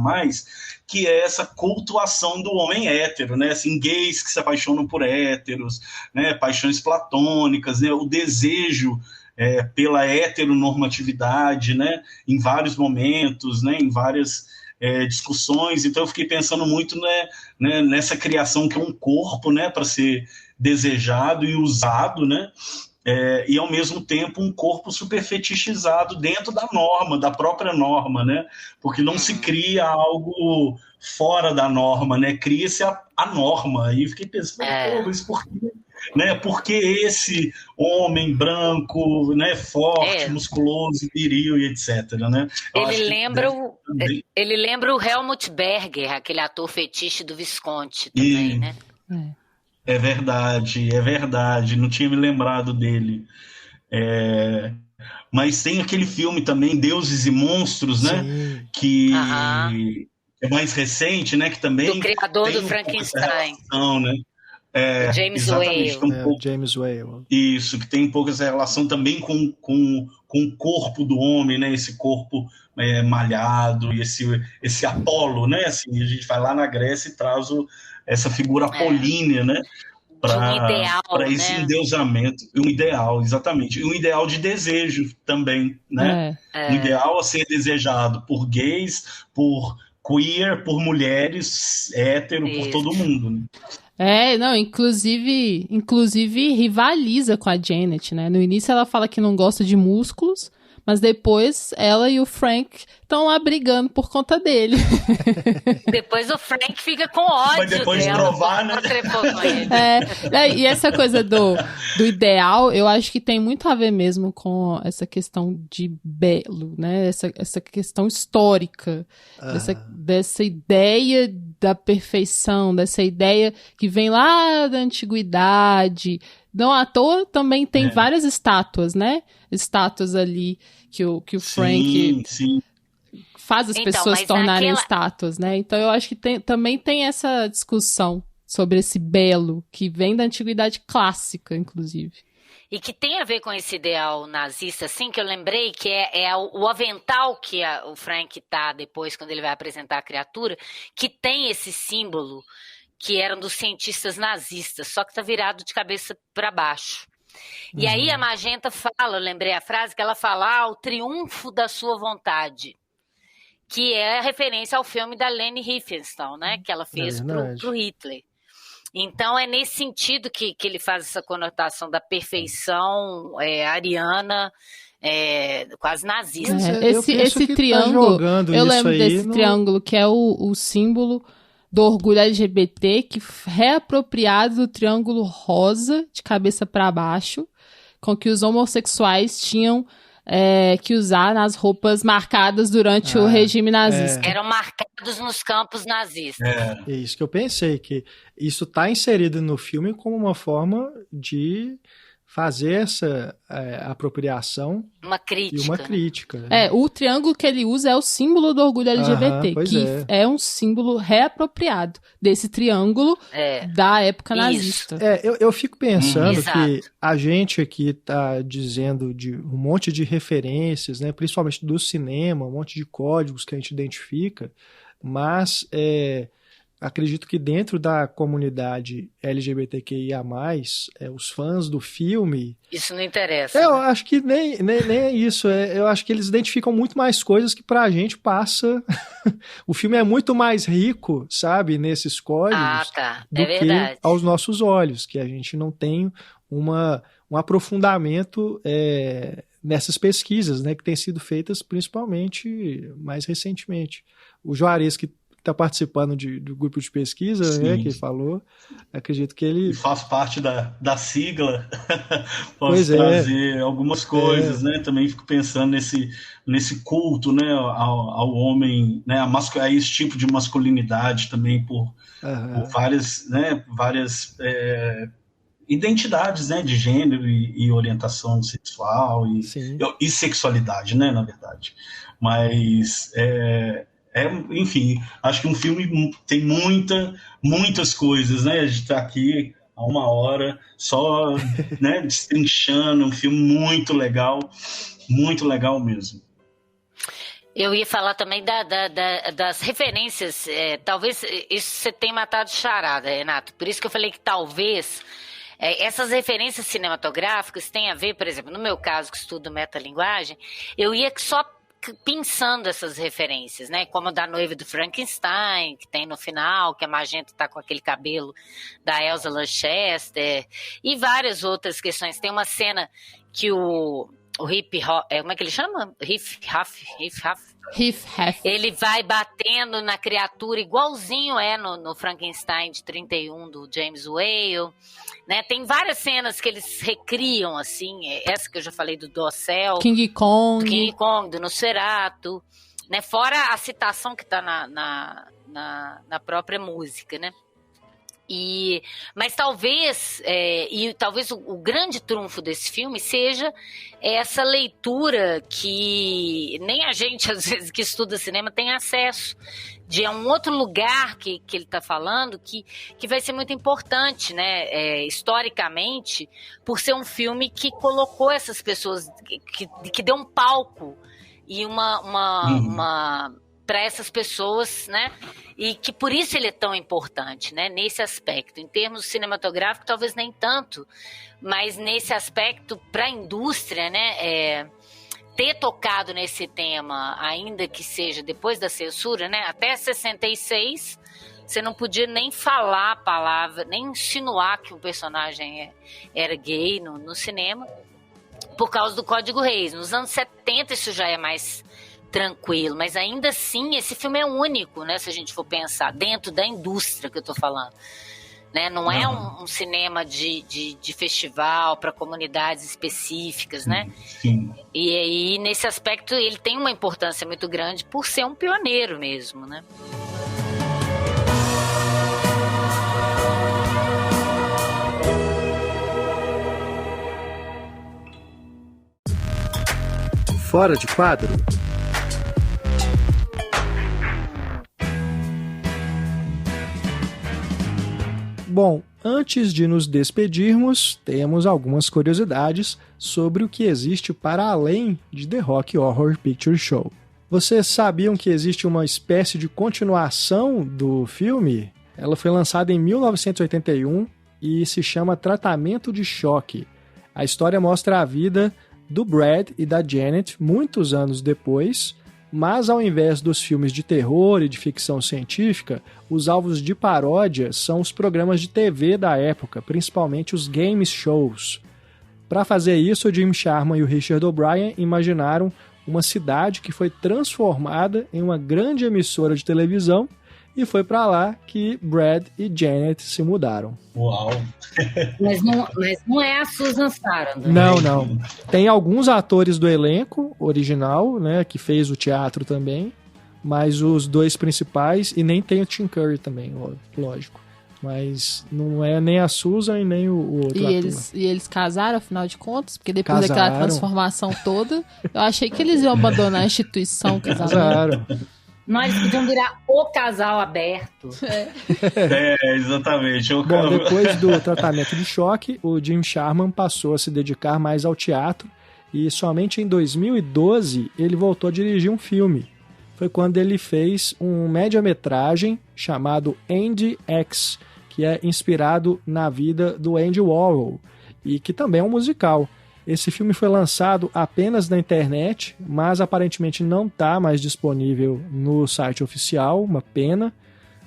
que é essa cultuação do homem hétero, né? Assim, gays que se apaixonam por héteros, né? Paixões platônicas, né? O desejo pela heteronormatividade, né? Em vários momentos, né? Em várias discussões. Então eu fiquei pensando muito, né, nessa criação que é um corpo, né? Para ser desejado e usado, né? E ao mesmo tempo um corpo super fetichizado dentro da norma, da própria norma, né? Porque não se cria algo fora da norma, né? Cria-se a norma. E fiquei pensando, mas por quê? Né? Porque esse homem branco, né, forte, musculoso, viril e etc. Né? Ele lembra o Helmut Berger, aquele ator fetiche do Visconti também, né? É verdade, não tinha me lembrado dele. Mas tem aquele filme também, Deuses e Monstros, né? Que é mais recente, né? Que também do criador do Frankenstein. Né? James Whale. James Whale. Isso, que tem um pouco essa relação também com o corpo do homem, né? Esse corpo malhado, e esse Apolo, né? Assim, a gente vai lá na Grécia e traz essa figura apolínea, né? Para esse endeusamento, um ideal, exatamente, e um ideal de desejo também, né? Um ideal a ser desejado por gays, por queer, por mulheres, hétero, por todo mundo, né? Inclusive rivaliza com a Janet, né? No início ela fala que não gosta de músculos, Mas depois ela e o Frank estão lá brigando por conta dele. Depois o Frank fica com ódio. Mas depois dela, de provar, né? com ele. E essa coisa do ideal, eu acho que tem muito a ver mesmo com essa questão de belo, né? Essa questão histórica, dessa ideia da perfeição, dessa ideia que vem lá da antiguidade. Não à toa também tem várias estátuas, né? Estátuas ali que o Frank faz as pessoas se tornarem estátuas, né? Então eu acho que também tem essa discussão sobre esse belo que vem da antiguidade clássica, inclusive. E que tem a ver com esse ideal nazista, assim, que eu lembrei que é o avental que o Frank tá depois, quando ele vai apresentar a criatura, que tem esse símbolo que era um dos cientistas nazistas, só que tá virado de cabeça para baixo. E aí a Magenta fala, eu lembrei a frase, que ela fala, o triunfo da sua vontade, que é a referência ao filme da Leni Riefenstahl, né, que ela fez pro Hitler. Então é nesse sentido que ele faz essa conotação da perfeição ariana, quase nazista. Esse triângulo, eu lembro desse triângulo que é o símbolo do orgulho LGBT, que reapropriado do triângulo rosa, de cabeça para baixo, com que os homossexuais tinham que usar nas roupas marcadas durante o regime nazista. Eram marcados nos campos nazistas. É isso que eu pensei, que isso está inserido no filme como uma forma de fazer essa apropriação uma crítica, e uma crítica. Né? O triângulo que ele usa é o símbolo do orgulho LGBT, que é um símbolo reapropriado desse triângulo da época nazista. Eu fico pensando que a gente aqui está dizendo de um monte de referências, né, principalmente do cinema, um monte de códigos que a gente identifica, mas acredito que dentro da comunidade LGBTQIA+, os fãs do filme... Isso não interessa. Eu acho que nem é isso. Eu acho que eles identificam muito mais coisas que pra gente passa... O filme é muito mais rico, sabe, nesses códigos do que aos nossos olhos, que a gente não tem um aprofundamento nessas pesquisas, né, que têm sido feitas principalmente mais recentemente. O Juarez, que está participando do grupo de pesquisa, né, que ele falou, acredito que ele... E faz parte da sigla, pode trazer algumas coisas, né, também fico pensando nesse culto, né, ao homem, né, a esse tipo de masculinidade também por várias identidades, né, de gênero e orientação sexual e sexualidade, né, na verdade. Mas... enfim, acho que um filme tem muitas coisas, né? A gente está aqui há 1 hora só, né, destrinchando, um filme muito legal mesmo. Eu ia falar também das referências, talvez isso você tenha matado de charada, Renato, por isso que eu falei que talvez essas referências cinematográficas têm a ver, por exemplo, no meu caso que estudo metalinguagem, eu ia só pensando essas referências, né? Como a da noiva do Frankenstein, que tem no final, que a Magenta tá com aquele cabelo da Elsa Lanchester, e várias outras questões. Tem uma cena que o Hip Hop, como é que ele chama? Hip Hop. Ele vai batendo na criatura igualzinho no Frankenstein de 31 do James Whale, né? Tem várias cenas que eles recriam assim, essa que eu já falei do Dossel, King Kong, do Nosferatu, né? Fora a citação que está na própria música, né? Mas talvez, o grande trunfo desse filme seja essa leitura que nem a gente, às vezes, que estuda cinema, tem acesso, de um outro lugar que ele está falando, que vai ser muito importante, né, historicamente, por ser um filme que colocou essas pessoas, que deu um palco e para essas pessoas, né? E que por isso ele é tão importante, né? Nesse aspecto. Em termos cinematográficos, talvez nem tanto, mas nesse aspecto, para a indústria, né? Ter tocado nesse tema, ainda que seja depois da censura, né? Até 66, você não podia nem falar a palavra, nem insinuar que o personagem era gay no cinema. por causa do Código Reis. Nos anos 70 isso já é mais tranquilo, mas ainda assim esse filme é único, né? Se a gente for pensar, dentro da indústria que eu tô falando. Né? Não é um cinema de festival para comunidades específicas, né? Sim. E aí, nesse aspecto, ele tem uma importância muito grande por ser um pioneiro mesmo, né? Fora de quadro. Bom, antes de nos despedirmos, temos algumas curiosidades sobre o que existe para além de The Rocky Horror Picture Show. Vocês sabiam que existe uma espécie de continuação do filme? Ela foi lançada em 1981 e se chama Tratamento de Choque. A história mostra a vida do Brad e da Janet muitos anos depois, mas ao invés dos filmes de terror e de ficção científica, os alvos de paródia são os programas de TV da época, principalmente os game shows. Para fazer isso, o Jim Sharman e o Richard O'Brien imaginaram uma cidade que foi transformada em uma grande emissora de televisão, e foi para lá que Brad e Janet se mudaram. Uau! Mas não é a Susan Sarandon. Não. Tem alguns atores do elenco original, né, que fez o teatro também, mas os dois principais, e nem tem o Tim Curry também, lógico. Mas não é nem a Susan e nem o outro ator. E eles casaram, afinal de contas? Porque depois daquela Casaram. transformação toda, eu achei que eles iam abandonar a instituição. Casaram. Nós podíamos virar o casal aberto. Exatamente. Bom, depois do Tratamento de Choque, o Jim Sharman passou a se dedicar mais ao teatro e somente em 2012 ele voltou a dirigir um filme. Foi quando ele fez um média-metragem chamado Andy X, que é inspirado na vida do Andy Warhol e que também é um musical. Esse filme foi lançado apenas na internet, mas aparentemente não está mais disponível no site oficial, uma pena.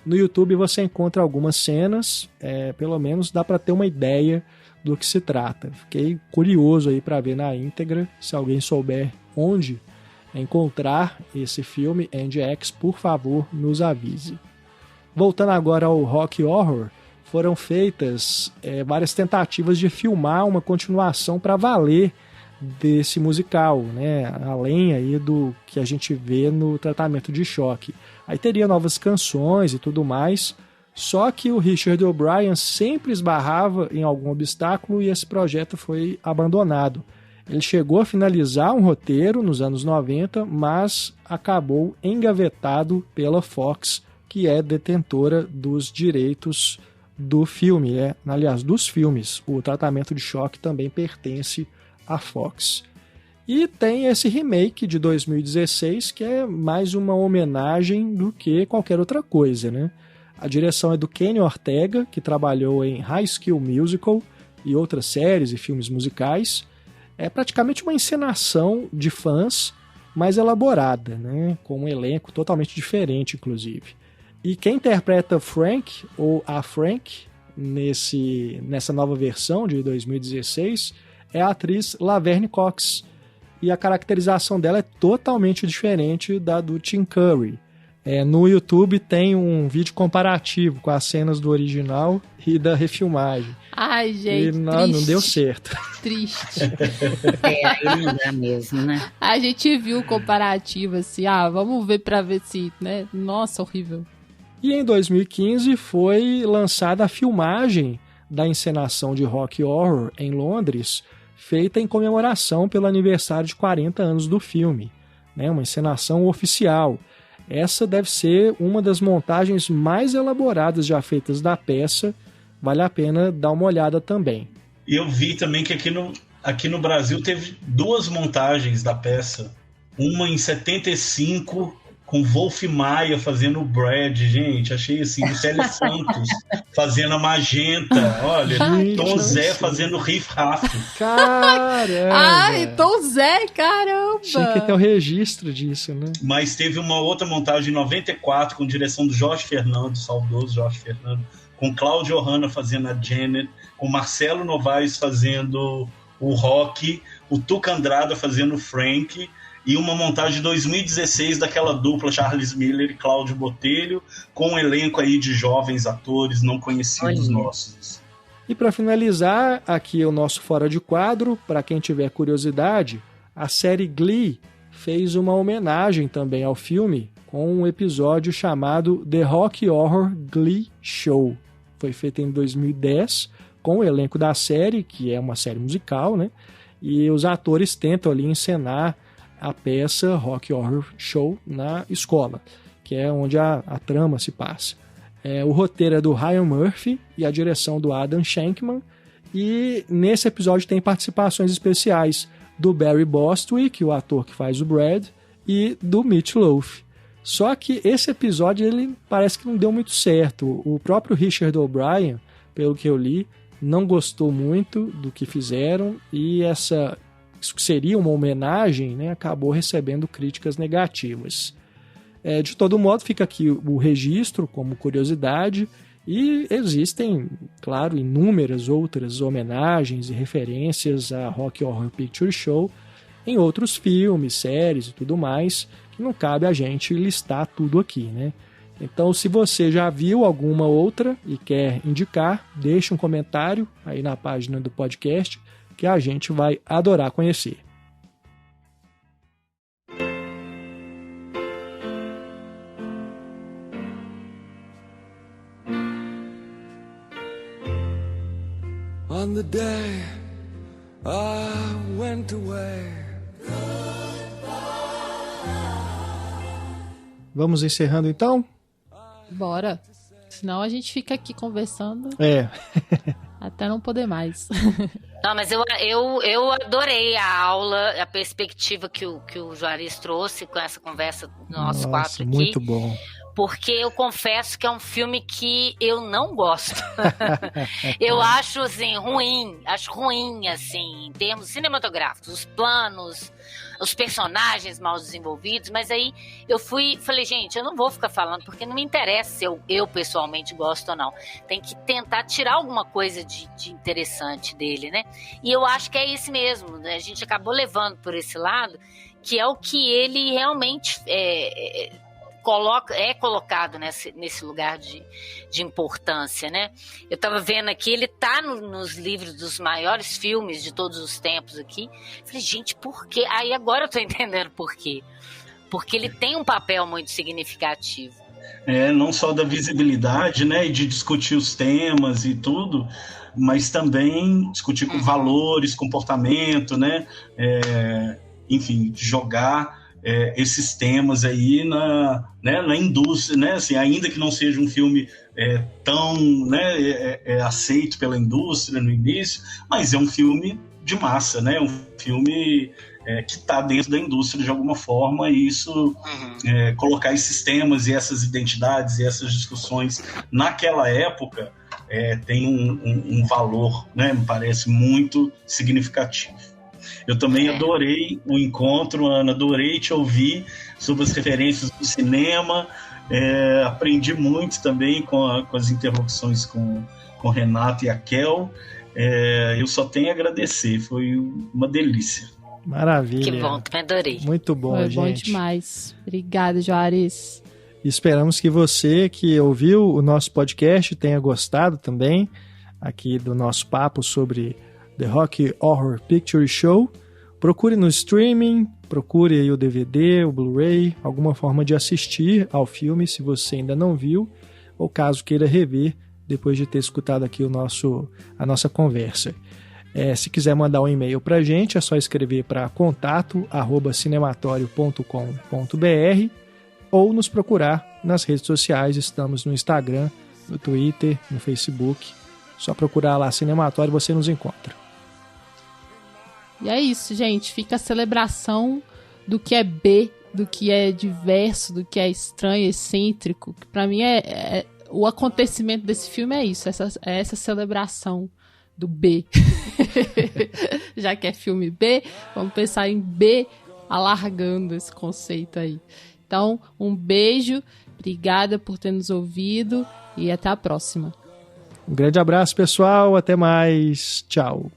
No YouTube você encontra algumas cenas, pelo menos dá para ter uma ideia do que se trata. Fiquei curioso aí para ver na íntegra. Se alguém souber onde encontrar esse filme, Andy X, por favor, nos avise. Voltando agora ao Rocky Horror, foram feitas várias tentativas de filmar uma continuação para valer desse musical, né? Além aí do que a gente vê no Tratamento de Choque. Aí teria novas canções e tudo mais, só que o Richard O'Brien sempre esbarrava em algum obstáculo e esse projeto foi abandonado. Ele chegou a finalizar um roteiro nos anos 90, mas acabou engavetado pela Fox, que é detentora dos direitos do filme, aliás, dos filmes. O Tratamento de Choque também pertence à Fox. E tem esse remake de 2016, que é mais uma homenagem do que qualquer outra coisa, né? A direção é do Kenny Ortega, que trabalhou em High School Musical e outras séries e filmes musicais. É praticamente uma encenação de fãs mais elaborada, né? Com um elenco totalmente diferente, inclusive. E quem interpreta Frank, ou a Frank, nessa nova versão de 2016, é a atriz Laverne Cox. E a caracterização dela é totalmente diferente da do Tim Curry. No YouTube tem um vídeo comparativo com as cenas do original e da refilmagem. Ai, gente, e não deu certo. Triste. Aí não dá mesmo, né? A gente viu o comparativo assim, vamos ver pra ver se, né? Nossa, horrível. E em 2015 foi lançada a filmagem da encenação de Rocky Horror em Londres, feita em comemoração pelo aniversário de 40 anos do filme, né? Uma encenação oficial. Essa deve ser uma das montagens mais elaboradas já feitas da peça, vale a pena dar uma olhada também. E eu vi também que aqui no Brasil teve duas montagens da peça, uma em 75 com Wolf Maia fazendo o Brad, gente, achei assim, Lucélia Santos fazendo a Magenta, olha, Tom Zé fazendo o Riff Raff. Caramba! Ai, Tom Zé, caramba! Tinha que ter o registro disso, né? Mas teve uma outra montagem em 94 com direção do Jorge Fernando, saudoso Jorge Fernando, com Cláudio Hanna fazendo a Janet, com Marcelo Novaes fazendo o Rocky, o Tuca Andrada fazendo o Frank, e uma montagem de 2016 daquela dupla Charles Miller e Cláudio Botelho, com um elenco aí de jovens atores não conhecidos nossos. E para finalizar, aqui o nosso Fora de Quadro, para quem tiver curiosidade, a série Glee fez uma homenagem também ao filme com um episódio chamado The Rocky Horror Glee Show. Foi feito em 2010 com o elenco da série, que é uma série musical, né? E os atores tentam ali encenar a peça Rocky Horror Show na escola, que é onde a trama se passa. O roteiro é do Ryan Murphy e a direção do Adam Shankman, e nesse episódio tem participações especiais do Barry Bostwick, o ator que faz o Brad, e do Meat Loaf. Só que esse episódio ele parece que não deu muito certo. O próprio Richard O'Brien, pelo que eu li, não gostou muito do que fizeram, e isso que seria uma homenagem, né, acabou recebendo críticas negativas. De todo modo, fica aqui o registro como curiosidade, e existem, claro, inúmeras outras homenagens e referências a Rocky Horror Picture Show em outros filmes, séries e tudo mais, que não cabe a gente listar tudo aqui, né? Então, se você já viu alguma outra e quer indicar, deixe um comentário aí na página do podcast, que a gente vai adorar conhecer. On the day I went away. Vamos encerrando então? Bora. Senão a gente fica aqui conversando até não poder mais. Não, mas eu adorei a aula, a perspectiva que o Juarez trouxe com essa conversa nós quatro aqui. Muito bom. Porque eu confesso que é um filme que eu não gosto. Eu acho, assim, ruim. Acho ruim, assim, em termos cinematográficos. Os planos, os personagens mal desenvolvidos. Mas aí eu falei, gente, eu não vou ficar falando, porque não me interessa se eu pessoalmente gosto ou não. Tem que tentar tirar alguma coisa de interessante dele, né? E eu acho que é esse mesmo, né? A gente acabou levando por esse lado, que é o que ele realmente é colocado nesse lugar de importância, né? Eu estava vendo aqui, ele tá nos livros dos maiores filmes de todos os tempos aqui. Falei, gente, por quê? Aí agora eu tô entendendo por quê. Porque ele tem um papel muito significativo. Não só da visibilidade, né, e de discutir os temas e tudo, mas também discutir com valores, comportamento, né? Enfim, jogar esses temas aí na indústria, né? Assim, ainda que não seja um filme tão, né, aceito pela indústria no início, mas é um filme de massa, né? Um filme que está dentro da indústria de alguma forma, e isso, colocar esses temas e essas identidades e essas discussões naquela época tem um valor, né? Me parece muito significativo. Eu também adorei o encontro, Ana, adorei te ouvir sobre as referências do cinema, aprendi muito também com as interlocuções com o Renato e a Kel. Eu só tenho a agradecer, foi uma delícia. Maravilha. Que bom, também adorei. Muito bom, Foi gente. bom demais. Obrigada, Juarez. Esperamos que você que ouviu o nosso podcast tenha gostado também aqui do nosso papo sobre The Rocky Horror Picture Show. Procure no streaming, procure aí o DVD, o Blu-ray, alguma forma de assistir ao filme se você ainda não viu, ou caso queira rever depois de ter escutado aqui a nossa conversa. Se quiser mandar um e-mail pra gente, é só escrever para contato@cinematório.com.br ou nos procurar nas redes sociais. Estamos no Instagram, no Twitter, no Facebook. Só procurar lá Cinematório, você nos encontra. E é isso, gente. Fica a celebração do que é B, do que é diverso, do que é estranho, excêntrico. Que pra mim o acontecimento desse filme é isso, essa celebração do B. Já que é filme B, vamos pensar em B alargando esse conceito aí. Então, um beijo, obrigada por ter nos ouvido e até a próxima. Um grande abraço, pessoal. Até mais. Tchau.